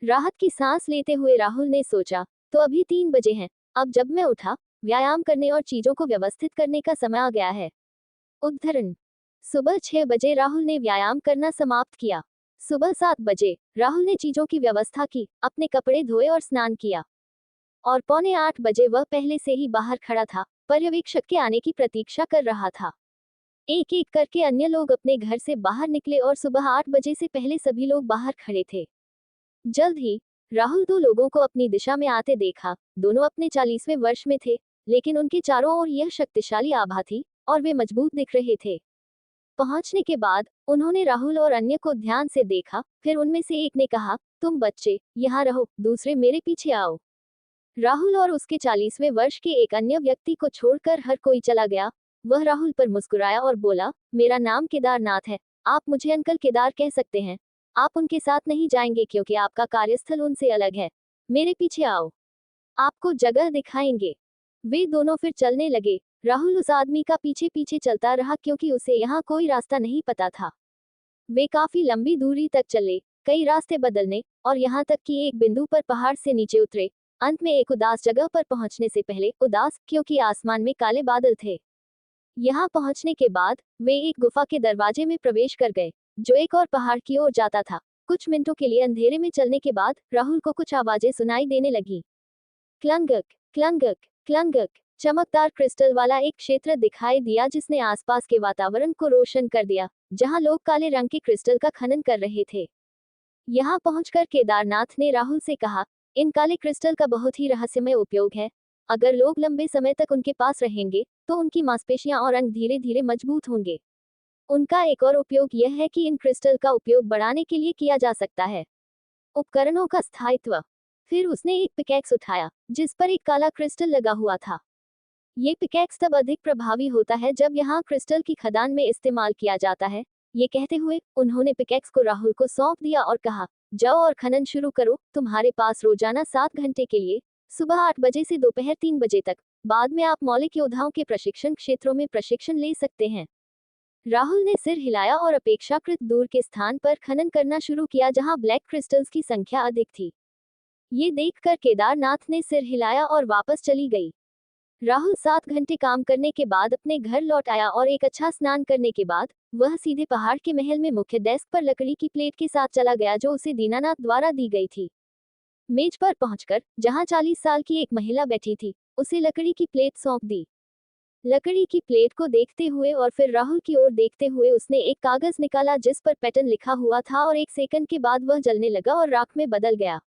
[SPEAKER 1] राहत की सांस लेते हुए राहुल ने सोचा, तो अभी 3 बजे हैं। अब जब मैं उठा, व्यायाम करने और चीजों को व्यवस्थित करने का समय आ गया है। उद्धरण। सुबह 6 बजे राहुल ने व्यायाम करना समाप्त किया। सुबह 7 बजे राहुल ने चीजों की व्यवस्था की, अपने कपड़े धोए और स्नान किया। और पौने 8 बजे वह पहले से ही बाहर खड़ा था, पर्यवेक्षक के आने की प्रतीक्षा कर रहा था। एक एक करके अन्य लोग अपने घर से बाहर निकले और सुबह 8 बजे से पहले सभी लोग बाहर खड़े थे। जल्द ही राहुल 2 लोगों को अपनी दिशा में आते देखा। दोनों अपने 40वें वर्ष में थे, लेकिन उनके चारों ओर यह शक्तिशाली आभा थी और वे मजबूत दिख रहे थे। पहुंचने के बाद उन्होंने राहुल और अन्य को ध्यान से देखा। फिर उनमें से एक ने कहा, तुम बच्चे यहाँ रहो, दूसरे मेरे पीछे आओ। राहुल और उसके 40वें वर्ष के एक अन्य व्यक्ति को छोड़कर हर कोई चला गया। वह राहुल पर मुस्कुराया और बोला, मेरा नाम केदारनाथ है, आप मुझे अंकल केदार कह सकते हैं। आप उनके साथ नहीं जाएंगे क्योंकि आपका कार्यस्थल उनसे अलग है। मेरे पीछे आओ, आपको जगह दिखाएंगे। वे दोनों फिर चलने लगे। राहुल उस आदमी का पीछे पीछे चलता रहा क्योंकि उसे यहाँ कोई रास्ता नहीं पता था। वे काफी लंबी दूरी तक चले, कई रास्ते बदलने, और यहाँ तक कि एक बिंदु पर पहाड़ से नीचे उतरे। अंत में एक उदास जगह पर पहुंचने से पहले, उदास क्योंकि आसमान में काले बादल थे। यहाँ पहुंचने के बाद वे एक गुफा के दरवाजे में प्रवेश कर गए, जो एक और पहाड़ की ओर जाता था। कुछ मिनटों के लिए अंधेरे में चलने के बाद राहुल को कुछ आवाजें सुनाई देने लगी। क्लंगक, क्लंगक, क्लंगक। चमकदार क्रिस्टल वाला एक क्षेत्र दिखाई दिया जिसने आसपास के वातावरण को रोशन कर दिया, जहां लोग काले रंग के क्रिस्टल का खनन कर रहे थे। यहां पहुंचकर केदारनाथ ने राहुल से कहा, इन काले क्रिस्टल का बहुत ही रहस्यमय उपयोग है। अगर लोग लंबे समय तक उनके पास रहेंगे, तो उनकी मांसपेशियां और अंग धीरे धीरे मजबूत होंगे। उनका एक और उपयोग यह है कि इन क्रिस्टल का उपयोग बढ़ाने के लिए किया जा सकता है। उपकरणों का स्थायित्व। फिर उसने एक पिकैक्स उठाया, जिस पर एक काला क्रिस्टल लगा हुआ था। ये पिकैक्स तब अधिक प्रभावी होता है जब यहाँ क्रिस्टल की खदान में इस्तेमाल किया जाता है। ये कहते हुए उन्होंने पिकैक्स को राहुल को सौंप दिया और कहा, जाओ और खनन शुरू करो। तुम्हारे पास रोजाना 7 घंटे के लिए, सुबह 8 बजे से दोपहर 3 बजे तक। बाद में आप मौलिक योद्धाओं के प्रशिक्षण क्षेत्रों में प्रशिक्षण ले सकते हैं। राहुल ने सिर हिलाया और अपेक्षाकृत दूर के स्थान पर खनन करना शुरू किया जहां ब्लैक क्रिस्टल्स की संख्या अधिक थी। ये देखकर केदारनाथ ने सिर हिलाया और वापस चली गई। राहुल 7 घंटे काम करने के बाद अपने घर लौट आया और एक अच्छा स्नान करने के बाद वह सीधे पहाड़ के महल में मुख्य डेस्क पर लकड़ी की प्लेट के साथ चला गया जो उसे दीनानाथ द्वारा दी गई थी। मेज पर पहुंचकर, जहां 40 साल की एक महिला बैठी थी, उसे लकड़ी की प्लेट सौंप दी। लकड़ी की प्लेट को देखते हुए और फिर राहुल की ओर देखते हुए उसने एक कागज निकाला जिस पर पैटर्न लिखा हुआ था और 1 सेकंड के बाद वह जलने लगा और राख में बदल गया।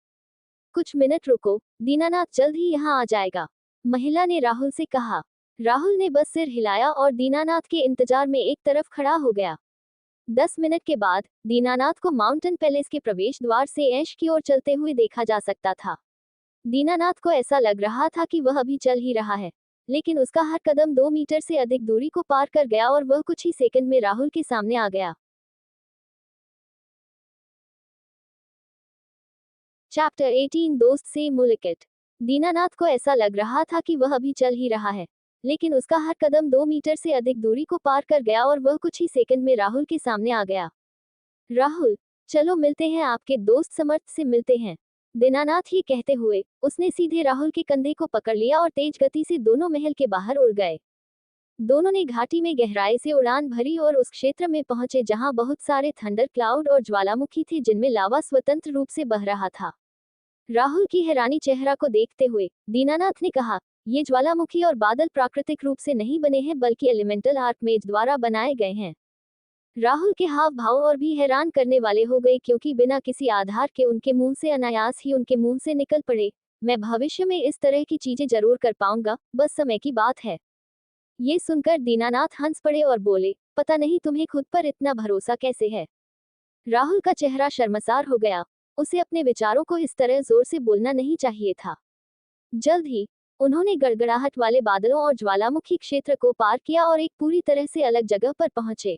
[SPEAKER 1] कुछ मिनट रुको, दीनानाथ जल्द ही यहाँ आ जाएगा, महिला ने राहुल से कहा। राहुल ने बस सिर हिलाया और दीनानाथ के इंतजार में एक तरफ खड़ा हो गया। 10 मिनट के बाद दीनानाथ को माउंटेन पैलेस के प्रवेश द्वार से ऐश की ओर चलते हुए देखा जा सकता था। दीनानाथ को ऐसा लग रहा था कि वह अभी चल ही रहा है, लेकिन उसका हर कदम 2 मीटर से अधिक दूरी को पार कर गया और वह कुछ ही सेकंड में राहुल के सामने आ गया। चैप्टर 18 दोस्त से मुलाकात। दीनानाथ को ऐसा लग रहा था कि वह अभी चल ही रहा है, लेकिन उसका हर कदम 2 मीटर से अधिक दूरी को पार कर गया और वह कुछ ही सेकंड में राहुल के सामने आ गया। राहुल, चलो मिलते हैं, आपके दोस्त समर्थ से मिलते हैं। दीनानाथ ये कहते हुए उसने सीधे राहुल के कंधे को पकड़ लिया और तेज गति से दोनों महल के बाहर उड़ गए। दोनों ने घाटी में गहराई से उड़ान भरी और उस क्षेत्र में पहुंचे जहां बहुत सारे थंडर क्लाउड और ज्वालामुखी थे जिनमें लावा स्वतंत्र रूप से बह रहा था। राहुल की हैरानी चेहरा को देखते हुए दीनानाथ ने कहा, ये ज्वालामुखी और बादल प्राकृतिक रूप से नहीं बने हैं बल्कि एलिमेंटल आर्कमेज द्वारा बनाए गए हैं। राहुल के हाव भाव और भी हैरान करने वाले हो गए क्योंकि बिना किसी आधार के उनके मुंह से अनायास ही उनके मुंह से निकल पड़े, मैं भविष्य में इस तरह की चीजें जरूर कर पाऊंगा, बस समय की बात है। ये सुनकर दीनानाथ हंस पड़े और बोले, पता नहीं तुम्हें खुद पर इतना भरोसा कैसे है। राहुल का चेहरा शर्मसार हो गया। उसे अपने विचारों को इस तरह जोर से बोलना नहीं चाहिए था। जल्द ही उन्होंने गड़गड़ाहट वाले बादलों और ज्वालामुखी क्षेत्र को पार किया और एक पूरी तरह से अलग जगह पर पहुंचे।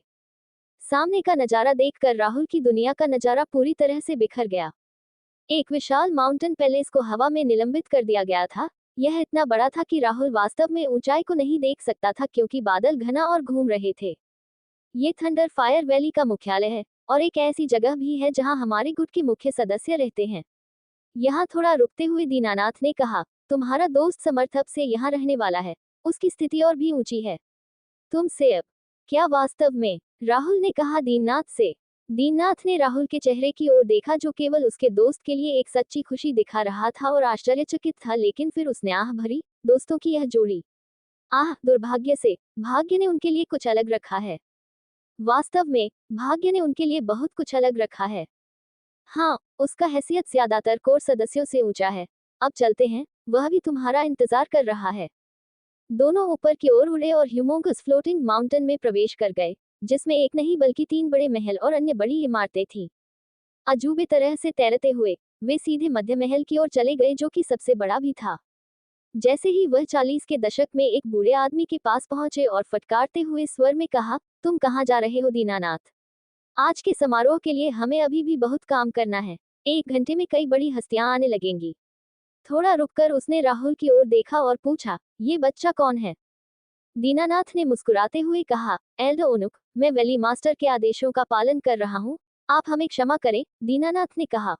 [SPEAKER 1] सामने का नजारा देखकर राहुल की दुनिया का नजारा पूरी तरह से बिखर गया। एक विशाल माउंटेन पैलेस को हवा में निलंबित कर दिया गया था। यह इतना बड़ा था कि राहुल वास्तव में ऊंचाई को नहीं देख सकता था क्योंकि बादल घना और घूम रहे थे। ये थंडर फायर वैली का मुख्यालय है और एक ऐसी जगह भी है जहां हमारे गुट के मुख्य सदस्य रहते हैं। यहाँ थोड़ा रुकते हुए दीनानाथ ने कहा, तुम्हारा दोस्त समर्थ अब से यहाँ रहने वाला है। उसकी स्थिति और भी ऊंची है। तुम से अब क्या वास्तव में? राहुल ने कहा दीननाथ से। दीननाथ ने राहुल के चेहरे की ओर देखा जो केवल उसके दोस्त के लिए एक सच्ची खुशी दिखा रहा था और आश्चर्यचकित था, लेकिन फिर उसने आह भरी, दोस्तों की यह जोड़ी। आह, दुर्भाग्य से भाग्य ने उनके लिए कुछ अलग रखा है। वास्तव में भाग्य ने उनके लिए बहुत कुछ अलग रखा है। हाँ, उसका हैसियत ज्यादातर कोर सदस्यों से ऊंचा है। अब चलते हैं, वह भी तुम्हारा इंतजार कर रहा है। दोनों ऊपर की ओर उड़े और ह्यूमोंगस फ्लोटिंग माउंटेन में प्रवेश कर गए, जिसमें एक नहीं बल्कि 3 बड़े महल और अन्य बड़ी इमारतें थीं। अजूबे तरह से तैरते हुए वे सीधे मध्य महल की ओर चले गए जो कि सबसे बड़ा भी था। जैसे ही वह 40 के दशक में एक बूढ़े आदमी के पास पहुंचे और फटकारते हुए स्वर में कहा, तुम कहाँ जा रहे हो दीनानाथ? आज के समारोह के लिए हमें अभी भी बहुत काम करना है। 1 घंटे में कई बड़ी हस्तियां आने लगेंगी। थोड़ा रुककर उसने राहुल की ओर देखा और पूछा, ये बच्चा कौन है? दीनानाथ ने मुस्कुराते हुए कहा, एल्डर ओनुक, मैं वैली मास्टर के आदेशों का पालन कर रहा हूँ। आप हमें क्षमा करें, दीनानाथ ने कहा।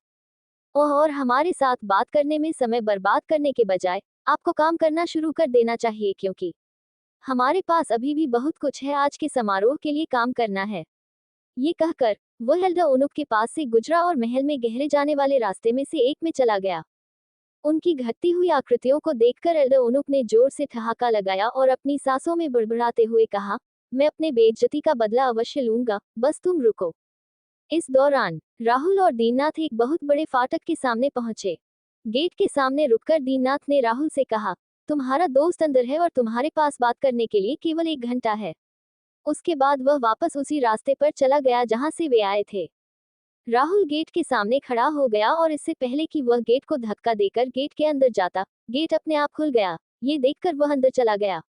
[SPEAKER 1] ओह, और हमारे साथ बात करने में समय बर्बाद करने के बजाय आपको काम करना शुरू कर देना चाहिए क्योंकि हमारे पास अभी भी बहुत कुछ है। आज के समारोह के लिए काम करना है। ये कहकर वह एल्डर ओनुक के पास से गुजरा और महल में गहरे जाने वाले रास्ते में से एक में चला गया। उनकी घटती हुई आकृतियों को देखकर एल्डर ओनुक ने जोर से ठहाका लगाया और अपनी सांसों में बड़बड़ाते हुए कहा, मैं अपने बेइज्जती का बदला अवश्य लूंगा, बस तुम रुको। इस दौरान राहुल और दीननाथ एक बहुत बड़े फाटक के सामने पहुंचे। गेट के सामने रुककर दीननाथ ने राहुल से कहा, तुम्हारा दोस्त अंदर है और तुम्हारे पास बात करने के लिए केवल 1 घंटा है। उसके बाद वह वापस उसी रास्ते पर चला गया जहां से वे आए थे। राहुल गेट के सामने खड़ा हो गया और इससे पहले कि वह गेट को धक्का देकर गेट के अंदर जाता, गेट अपने आप खुल गया। ये देखकर वह अंदर चला गया।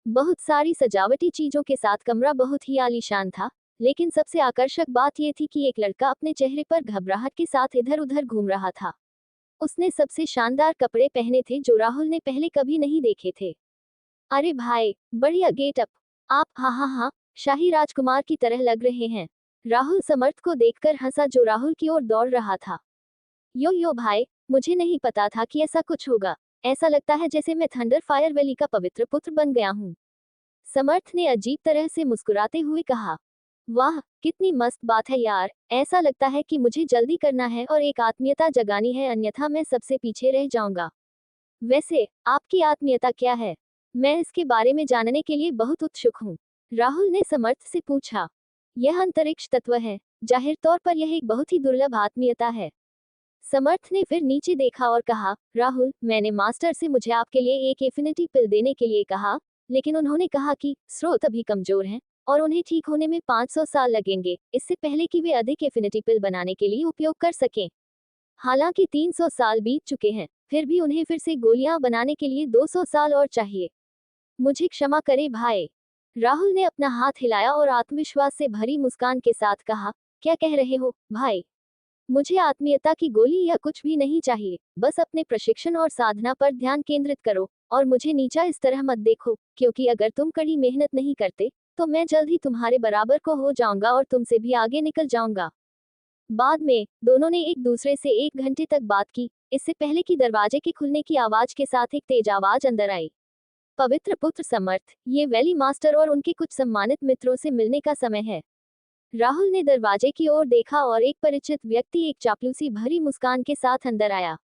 [SPEAKER 1] बहुत सारी सजावटी चीजों के साथ कमरा बहुत ही आलीशान था, लेकिन सबसे आकर्षक बात यह थी कि एक लड़का अपने चेहरे पर घबराहट के साथ इधर उधर घूम रहा था। उसने सबसे शानदार कपड़े पहने थे जो राहुल ने पहले कभी नहीं देखे थे। अरे भाई, बढ़िया गेटअप। आप हाँ हाँ हाँ, शाही राजकुमार की तरह लग रहे हैं। राहुल समर्थ को देखकर हंसा जो राहुल की ओर दौड़ रहा था। यो भाई, मुझे नहीं पता था कि ऐसा कुछ होगा। ऐसा लगता है जैसे मैं थंडर फायर वैली का पवित्र पुत्र बन गया हूँ। समर्थ ने अजीब तरह से मुस्कुराते हुए कहा, वाह, कितनी मस्त बात है यार। ऐसा लगता है कि मुझे जल्दी करना है और एक आत्मीयता जगानी है, अन्यथा मैं सबसे पीछे रह जाऊंगा। वैसे आपकी आत्मीयता क्या है? मैं इसके बारे में जानने के लिए बहुत उत्सुक हूँ। राहुल ने समर्थ से पूछा। यह अंतरिक्ष तत्व है। जाहिर तौर पर यह एक बहुत ही दुर्लभ आत्मीयता है। समर्थ ने फिर नीचे देखा और कहा, राहुल, मैंने मास्टर से मुझे आपके लिए एक एफिनिटी पिल देने के लिए कहा, लेकिन उन्होंने कहा कि स्रोत अभी कमजोर हैं और उन्हें ठीक होने में 500 साल लगेंगे, इससे पहले कि वे अधिक एफिनिटी पिल बनाने के लिए उपयोग कर सकें। हालांकि 300 साल बीत चुके हैं, फिर भी उन्हें फिर से गोलियां बनाने के लिए 200 साल और चाहिए। मुझे क्षमा करें भाई। राहुल ने अपना हाथ हिलाया और आत्मविश्वास से भरी मुस्कान के साथ कहा, क्या कह रहे हो भाई? मुझे आत्मीयता की गोली या कुछ भी नहीं चाहिए। बस अपने प्रशिक्षण और साधना पर ध्यान केंद्रित करो और मुझे नीचा इस तरह मत देखो, क्योंकि अगर तुम कड़ी मेहनत नहीं करते तो मैं जल्द ही तुम्हारे बराबर को हो जाऊंगा और तुमसे भी आगे निकल जाऊंगा। बाद में दोनों ने एक दूसरे से 1 घंटे तक बात की, इससे पहले कि दरवाजे के खुलने की आवाज के साथ एक तेज आवाज अंदर आई। पवित्र पुत्र समर्थ, ये वैली मास्टर और उनके कुछ सम्मानित मित्रों से मिलने का समय है। राहुल ने दरवाजे की ओर देखा और एक परिचित व्यक्ति एक चापलूसी भरी मुस्कान के साथ अंदर आया।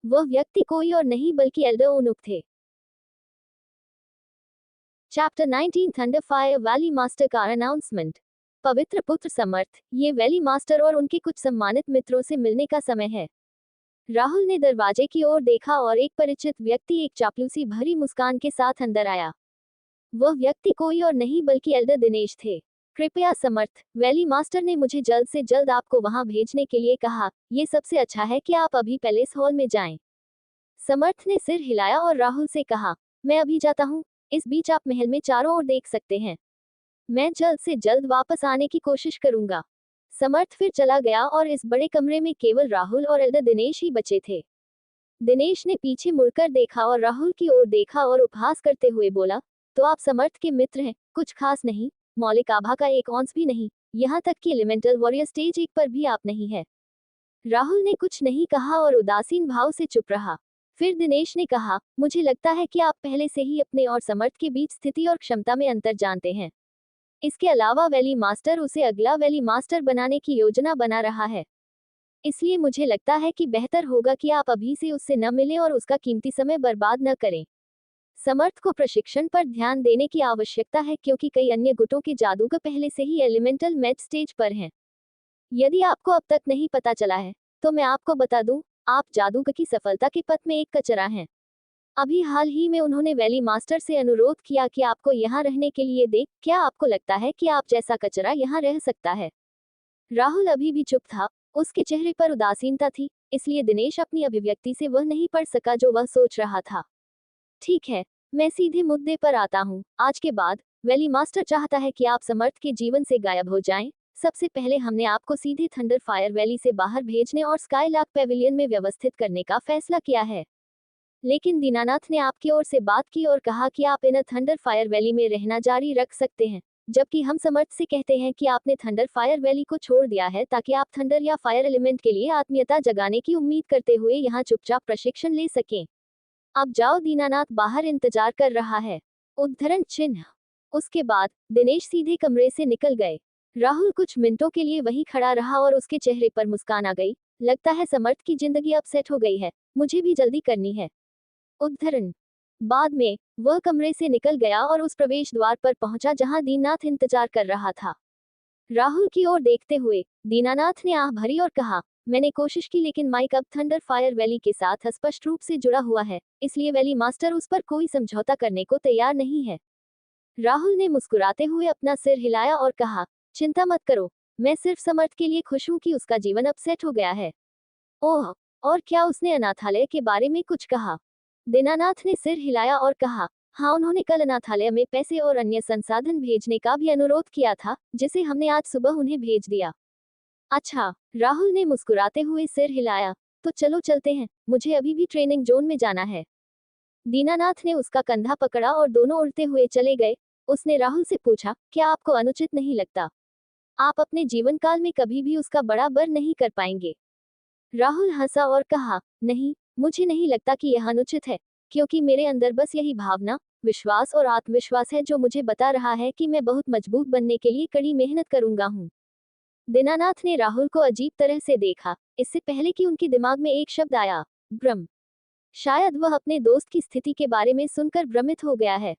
[SPEAKER 1] वह व्यक्ति कोई और नहीं बल्कि एल्डर ओनुक थे। Chapter 19 thunder fire valley master का अनाउंसमेंट। पवित्र पुत्र समर्थ, ये वैली मास्टर और उनके कुछ सम्मानित मित्रों से मिलने का समय है। राहुल ने दरवाजे की ओर देखा और एक परिचित व्यक्ति एक चापलूसी भरी मुस्कान के साथ अंदर आया। वह व्यक्ति कोई और नहीं बल्कि एल्डर दिनेश थे। कृपया समर्थ, वैली मास्टर ने मुझे जल्द से जल्द आपको वहां भेजने के लिए कहा। ये सबसे अच्छा है कि आप अभी पैलेस हॉल में जाएं। समर्थ ने सिर हिलाया और राहुल से कहा, मैं अभी जाता हूँ। इस बीच आप महल में चारों ओर देख सकते हैं। मैं जल्द से जल्द वापस आने की कोशिश करूंगा। समर्थ फिर चला गया और इस बड़े कमरे में केवल राहुल और एल्डर दिनेश ही बचे थे। दिनेश ने पीछे मुड़कर देखा और राहुल की ओर देखा और उपहास करते हुए बोला, तो आप समर्थ के मित्र हैं? कुछ खास नहीं, मौलिक आभा का एक औंस भी नहीं, यहाँ तक कि एलिमेंटल वॉरियर स्टेज 1 पर भी आप नहीं है। राहुल ने कुछ नहीं कहा और उदासीन भाव से चुप रहा। फिर दिनेश ने कहा, मुझे लगता है कि आप पहले से ही अपने और समर्थ के बीच स्थिति और क्षमता में अंतर जानते हैं। इसके अलावा वैली मास्टर उसे अगला वैली मास्टर बनाने की योजना बना रहा है। इसलिए मुझे लगता है कि बेहतर होगा कि आप अभी से उससे न मिलें और उसका कीमती समय बर्बाद न करें। समर्थ को प्रशिक्षण पर ध्यान देने की आवश्यकता है क्योंकि कई अन्य गुटों के जादूगर पहले से ही एलिमेंटल मैच स्टेज पर हैं। यदि आपको अब तक नहीं पता चला है, तो मैं आपको बता दूं, आप जादूगर की सफलता के पथ में एक कचरा हैं। अभी हाल ही में उन्होंने वैली मास्टर से अनुरोध किया कि आपको यहाँ रहने के लिए दे। क्या आपको लगता है कि आप जैसा कचरा यहाँ रह सकता है? राहुल अभी भी चुप था। उसके चेहरे पर उदासीनता थी, इसलिए दिनेश अपनी अभिव्यक्ति से वह नहीं पढ़ सका जो वह सोच रहा था। ठीक है, मैं सीधे मुद्दे पर आता हूँ। आज के बाद वैली मास्टर चाहता है कि आप समर्थ के जीवन से गायब हो जाएं। सबसे पहले हमने आपको सीधे थंडर फायर वैली से बाहर भेजने और स्काईलार्क पेविलियन में व्यवस्थित करने का फैसला किया है। लेकिन दीनानाथ ने आपकी ओर से बात की और कहा कि आप इन थंडर फायर वैली में रहना जारी रख सकते हैं, जबकि हम समर्थ से कहते हैं कि आपने थंडर फायर वैली को छोड़ दिया है ताकि आप थंडर या फायर एलिमेंट के लिए आत्मीयता जगाने की उम्मीद करते हुए यहाँ चुपचाप प्रशिक्षण ले सकें। अब जाओ, दीनानाथ बाहर इंतजार कर रहा है। उद्धरण चिन्ह। उसके बाद दिनेश सीधे कमरे से निकल गए। राहुल कुछ मिनटों के लिए वहीं खड़ा रहा और उसके चेहरे पर मुस्कान आ गई। लगता है समर्थ की जिंदगी अब सेट हो गई है, मुझे भी जल्दी करनी है। उद्धरण। बाद में वह कमरे से निकल गया और उस प्रवेश द्वार पर पहुंचा जहां दीनानाथ इंतजार कर रहा था। राहुल की ओर देखते हुए दीनानाथ ने आह भरी और कहा, मैंने कोशिश की लेकिन माइक अब थंडर फायर वैली के साथ स्पष्ट रूप से जुड़ा हुआ है, इसलिए वैली मास्टर उस पर कोई समझौता करने को तैयार नहीं है। राहुल ने मुस्कुराते हुए अपना सिर हिलाया और कहा, चिंता मत करो, मैं सिर्फ समर्थ के लिए खुश हूं कि उसका जीवन अब सेट हो गया है। ओह, और क्या उसने अनाथालय के बारे में कुछ कहा? दीनानाथ ने सिर हिलाया और कहा, हाँ, उन्होंने कल अनाथालय में पैसे और अन्य संसाधन भेजने का भी अनुरोध किया था, जिसे हमने आज सुबह उन्हें भेज दिया। अच्छा, राहुल ने मुस्कुराते हुए सिर हिलाया, तो चलो चलते हैं, मुझे अभी भी ट्रेनिंग जोन में जाना है। दीनानाथ ने उसका कंधा पकड़ा और दोनों उड़ते हुए चले गए। उसने राहुल से पूछा, क्या आपको अनुचित नहीं लगता? आप अपने जीवन काल में कभी भी उसका बराबर नहीं कर पाएंगे। राहुल हंसा और कहा, नहीं, मुझे नहीं लगता कि यह अनुचित है, क्योंकि मेरे अंदर बस यही भावना, विश्वास और आत्मविश्वास है जो मुझे बता रहा है कि मैं बहुत मजबूत बनने के लिए कड़ी मेहनत करूंगा हूँ। दीनानाथ ने राहुल को अजीब तरह से देखा, इससे पहले कि उनके दिमाग में एक शब्द आया, भ्रम। शायद वह अपने दोस्त की स्थिति के बारे में सुनकर भ्रमित हो गया है।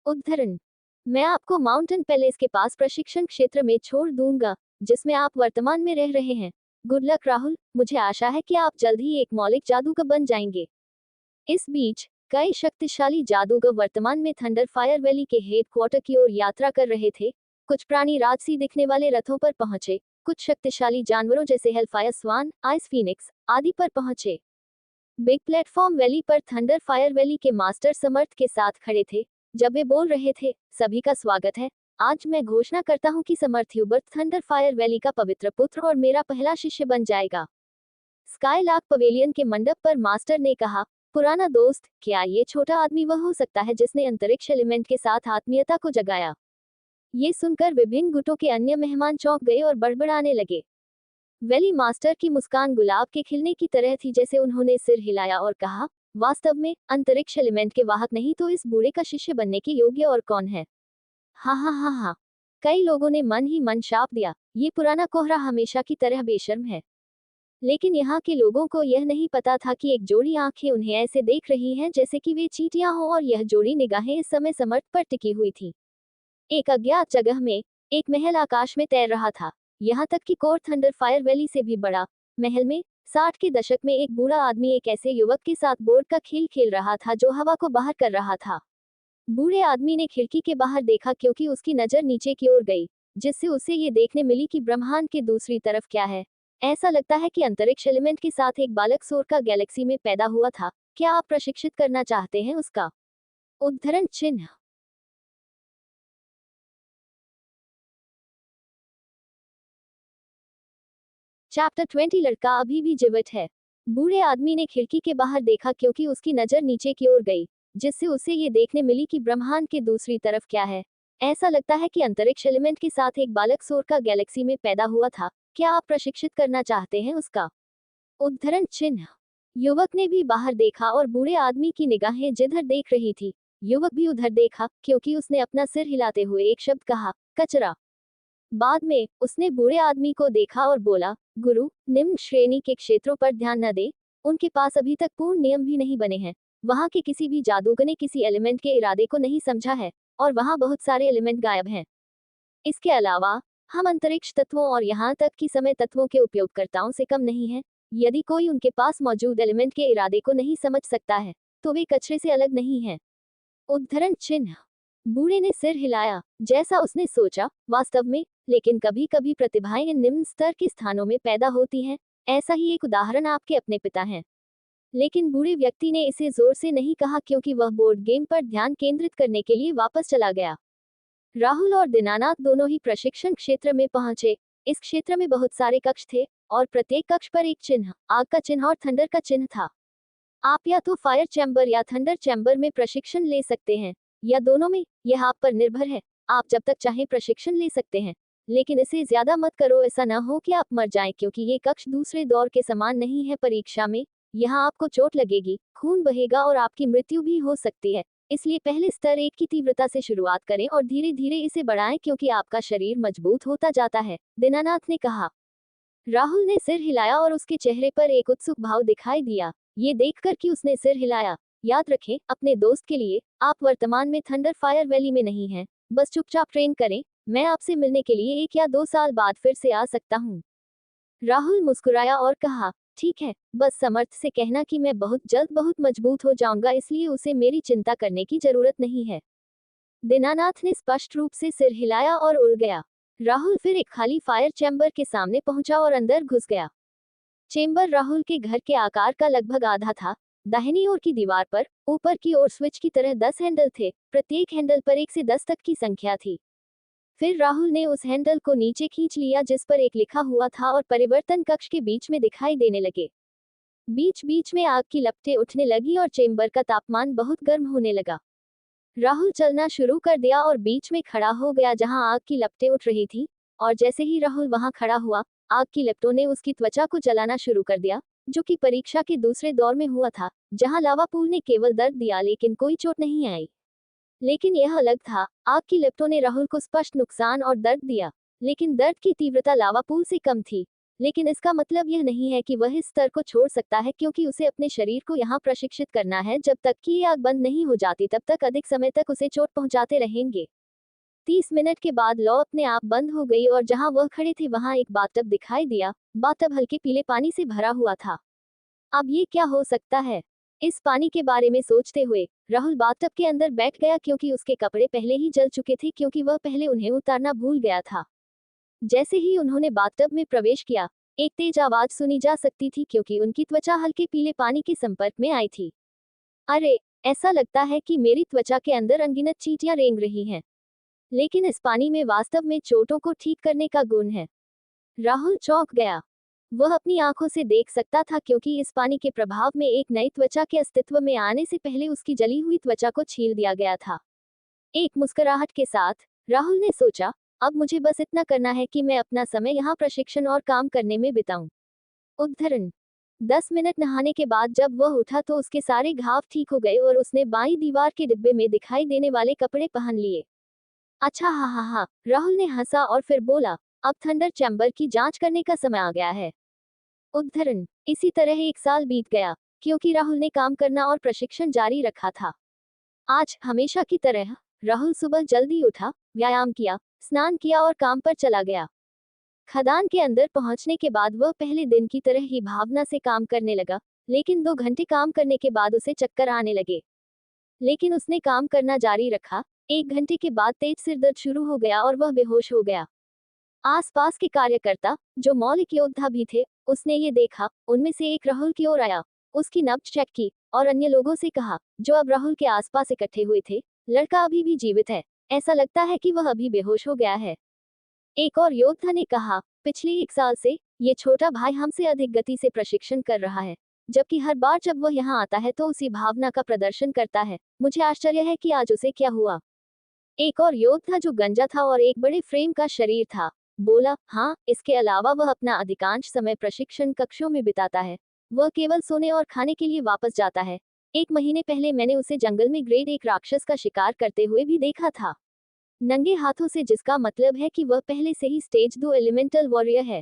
[SPEAKER 1] उद्धरण। मैं आपको माउंटेन पैलेस के पास प्रशिक्षण क्षेत्र में छोड़ दूंगा, जिसमें आप वर्तमान में रह रहे हैं। गुड लक राहुल, मुझे आशा है कि आप जल्द ही एक मौलिक जादूगर बन जाएंगे। इस बीच कई शक्तिशाली जादूगर वर्तमान में थंडर फायर वैली के हेडक्वार्टर की ओर यात्रा कर रहे थे। कुछ प्राणी राजसी दिखने वाले रथों पर पहुंचे, कुछ शक्तिशाली जानवरों जैसे हेलफायर स्वान, आइस फीनिक्स आदि पर पहुंचे। बिग प्लेटफॉर्म वैली पर थंडर फायर वैली के मास्टर समर्थ के साथ खड़े थे। जब वे बोल रहे थे, सभी का स्वागत है। आज मैं घोषणा करता हूं कि समर्थ ह्यूबर्ट थंडर फायर वैली का पवित्र पुत्र और मेरा पहला शिष्य बन जाएगा। स्काईलार्क पवेलियन के मंडप पर मास्टर ने कहा, पुराना दोस्त, क्या ये छोटा आदमी वह हो सकता है जिसने अंतरिक्ष एलिमेंट के साथ आत्मीयता को जगाया? ये सुनकर विभिन्न गुटों के अन्य मेहमान चौंक गए और बड़बड़ाने लगे। वैली मास्टर की मुस्कान गुलाब के खिलने की तरह थी जैसे उन्होंने सिर हिलाया और कहा, वास्तव में अंतरिक्ष एलिमेंट के वाहक नहीं तो इस बूढ़े का शिष्य बनने के योग्य और कौन है? हाँ हाँ हाँ हाँ। कई लोगों ने मन ही मन शाप दिया, ये पुराना कोहरा हमेशा की तरह बेशर्म है। लेकिन यहाँ के लोगों को यह नहीं पता था कि एक जोड़ी आंखें उन्हें ऐसे देख रही हैं जैसे कि वे चींटियां हों और यह जोड़ी निगाहें इस समय समर्थ पर टिकी हुई थी। एक अज्ञात जगह में एक महल आकाश में तैर रहा था, यहाँ तक कि कोर थंडर फायर वैली से भी बड़ा। महल में 60 के दशक में एक बूढ़ा आदमी एक ऐसे युवक के साथ बोर्ड का खेल खेल रहा था जो हवा को बाहर कर रहा था। बूढ़े आदमी ने खिड़की के बाहर देखा क्योंकि उसकी नजर नीचे की ओर गई, जिससे उसे ये देखने मिली कि ब्रह्मांड के दूसरी तरफ क्या है। ऐसा लगता है कि अंतरिक्ष एलिमेंट के साथ एक बालक सोर का गैलेक्सी में पैदा हुआ था। क्या आप प्रशिक्षित करना चाहते हैं उसका? उद्धरण चिन्ह। चैप्टर 20 लड़का अभी भी जीवित है। बूढ़े आदमी ने खिड़की के बाहर देखा क्योंकि उसकी नजर नीचे की ओर गई, जिससे उसे ये देखने मिली कि ब्रह्मांड के दूसरी तरफ क्या है। ऐसा लगता है कि अंतरिक्ष एलिमेंट के साथ एक बालक सोर का गैलेक्सी में पैदा हुआ था। क्या आप प्रशिक्षित करना चाहते हैं उसका? उद्धरण चिन्ह। युवक ने भी बाहर देखा और बूढ़े आदमी की निगाहें जिधर देख रही थी, युवक भी उधर देखा क्योंकि उसने अपना सिर हिलाते हुए एक शब्द कहा, कचरा। बाद में उसने बूढ़े आदमी को देखा और बोला, गुरु, निम्न श्रेणी के क्षेत्रों पर ध्यान न दे। उनके पास अभी तक पूर्ण नियम भी नहीं बने हैं। वहां के किसी भी जादूगर ने किसी एलिमेंट के इरादे को नहीं समझा है और वहां बहुत सारे एलिमेंट गायब हैं। इसके अलावा हम अंतरिक्ष तत्वों और यहाँ तक कि समय तत्वों के उपयोगकर्ताओं से कम नहीं हैं। यदि कोई उनके पास मौजूद एलिमेंट के इरादे को नहीं समझ सकता है, तो वे कचरे से अलग नहीं हैं। उद्धरण चिन्ह। बूढ़े ने सिर हिलाया, जैसा उसने सोचा, वास्तव में, लेकिन कभी कभी प्रतिभाएं इन निम्न स्तर के स्थानों में पैदा होती हैं। ऐसा ही एक उदाहरण आपके अपने पिता हैं। लेकिन बूढ़े व्यक्ति ने इसे जोर से नहीं कहा क्योंकि वह बोर्ड गेम पर ध्यान केंद्रित करने के लिए वापस चला गया। राहुल और दीनानाथ दोनों ही प्रशिक्षण क्षेत्र में पहुंचे। इस क्षेत्र में बहुत सारे कक्ष थे और प्रत्येक कक्ष पर एक चिन्ह, आग का चिन्ह और थंडर का चिन्ह था। आप या तो फायर चैम्बर या थंडर चैम्बर में प्रशिक्षण ले सकते हैं, या दोनों में, यह आप पर निर्भर है। आप जब तक चाहें प्रशिक्षण ले सकते हैं, लेकिन इसे ज्यादा मत करो। ऐसा न हो कि आप मर जाएं क्योंकि ये कक्ष दूसरे दौर के समान नहीं है। परीक्षा में यहाँ आपको चोट लगेगी, खून बहेगा और आपकी मृत्यु भी हो सकती है। इसलिए पहले स्तर 1 की तीव्रता से शुरुआत करें और धीरे धीरे इसे बढ़ाएं क्योंकि आपका शरीर मजबूत होता जाता है, दीनानाथ ने कहा। राहुल ने सिर हिलाया और उसके चेहरे पर एक उत्सुक भाव दिखाई दिया, ये देखकर कि उसने सिर हिलाया। याद रखें, अपने दोस्त के लिए, आप वर्तमान में थंडर फायर वैली में नहीं हैं। बस चुपचाप ट्रेन करें। मैं आपसे मिलने के लिए 1 या 2 साल बाद फिर से आ सकता हूँ। राहुल मुस्कुराया और कहा, ठीक है, बस समर्थ से कहना कि मैं बहुत जल्द बहुत मजबूत हो जाऊंगा, इसलिए उसे मेरी चिंता करने की जरूरत नहीं है। दीनानाथ ने स्पष्ट रूप से सिर हिलाया और उड़ गया। राहुल फिर एक खाली फायर चैम्बर के सामने पहुंचा और अंदर घुस गया। चेम्बर राहुल के घर के आकार का लगभग आधा था। दाहिनी ओर की दीवार पर ऊपर की ओर स्विच की तरह 10 हैंडल थे। प्रत्येक हैंडल पर 1 से 10 तक की संख्या थी। फिर राहुल ने उस हैंडल को नीचे खींच लिया जिस पर 1 लिखा हुआ था और परिवर्तन कक्ष के बीच में दिखाई देने लगे। बीच बीच में आग की लपटें उठने लगी और चेम्बर का तापमान बहुत गर्म होने लगा। राहुल चलना शुरू कर दिया और बीच में खड़ा हो गया जहां आग की लपटें उठ रही थी, और जैसे ही राहुल वहां खड़ा हुआ, आग की लपटों ने उसकी त्वचा को जलाना शुरू कर दिया, जो कि परीक्षा के दूसरे दौर में हुआ था, जहां लावा पूल ने केवल दर्द दिया लेकिन कोई चोट नहीं आई। लेकिन यह अलग था, आग की लपटों ने राहुल को स्पष्ट नुकसान और दर्द दिया, लेकिन दर्द की तीव्रता लावा पूल से कम थी। लेकिन इसका मतलब यह नहीं है कि वह इस स्तर को छोड़ सकता है क्योंकि उसे अपने शरीर को यहाँ प्रशिक्षित करना है। जब तक कि ये आग बंद नहीं हो जाती तब तक अधिक समय तक उसे चोट पहुंचाते रहेंगे। 30 मिनट के बाद लौ अपने आप बंद हो गई और जहां वह खड़े थे वहां एक बाथटब दिखाई दिया। बाथटब हल्के पीले पानी से भरा हुआ था। अब ये क्या हो सकता है? इस पानी के बारे में सोचते हुए राहुल बाथटब के अंदर बैठ गया क्योंकि उसके कपड़े पहले ही जल चुके थे क्योंकि वह पहले उन्हें उतारना भूल गया था। जैसे ही उन्होंने बाथटब में प्रवेश किया, एक तेज आवाज सुनी जा सकती थी क्योंकि उनकी त्वचा हल्के पीले पानी के संपर्क में आई थी। अरे, ऐसा लगता है कि मेरी त्वचा के अंदर अनगिनत चींटियां रेंग रही हैं। लेकिन इस पानी में वास्तव में चोटों को ठीक करने का गुण है। राहुल चौंक गया। वह अपनी आंखों से देख सकता था क्योंकि इस पानी के प्रभाव में एक नई त्वचा के अस्तित्व में आने से पहले उसकी जली हुई त्वचा को छील दिया गया था। एक मुस्कुराहट के साथ राहुल ने सोचा, अब मुझे बस इतना करना है कि मैं अपना समय यहाँ प्रशिक्षण और काम करने में बिताऊं। उद्धरण। 10 मिनट नहाने के बाद जब वह उठा तो उसके सारे घाव ठीक हो गए और उसने बाईं दीवार के डिब्बे में दिखाई देने वाले कपड़े पहन लिए। अच्छा, हा, राहुल ने हंसा और फिर बोला, अब थंडर चैम्बर की जांच करने का समय आ गया है। उद्धरण। इसी तरह 1 साल बीत गया क्योंकि राहुल ने काम करना और प्रशिक्षण जारी रखा था। आज हमेशा की तरह राहुल सुबह जल्दी उठा, व्यायाम किया, स्नान किया और काम पर चला गया। खदान के अंदर पहुंचने के बाद वह पहले दिन की तरह ही भावना से काम करने लगा, लेकिन 2 घंटे काम करने के बाद उसे चक्कर आने लगे। लेकिन उसने काम करना जारी रखा। 1 घंटे के बाद तेज सिरदर्द शुरू हो गया और वह बेहोश हो गया। आसपास के कार्यकर्ता, जो मौलिक योद्धा भी थे, उसने ये देखा। उनमें से एक राहुल की ओर आया, उसकी नब्ज चेक की और अन्य लोगों से कहा, जो अब राहुल के आसपास इकट्ठे हुए थे, लड़का अभी भी जीवित है, ऐसा लगता है कि वह अभी बेहोश हो गया है। एक और योद्धा ने कहा, पिछले 1 साल से ये छोटा भाई हमसे अधिक गति से प्रशिक्षण कर रहा है, जबकि हर बार जब वह यहाँ आता है तो उसी भावना का प्रदर्शन करता है। मुझे आश्चर्य है कि आज उसे क्या हुआ। एक और योद्धा, जो गंजा था और एक बड़े फ्रेम का शरीर था, बोला, हाँ, इसके अलावा वह अपना अधिकांश समय प्रशिक्षण कक्षों में बिताता है। वह केवल सोने और खाने के लिए वापस जाता है। 1 महीने पहले मैंने उसे जंगल में ग्रेड 1 राक्षस का शिकार करते हुए भी देखा था, नंगे हाथों से, जिसका मतलब है कि वह पहले से ही स्टेज 2 एलिमेंटल वॉरियर है।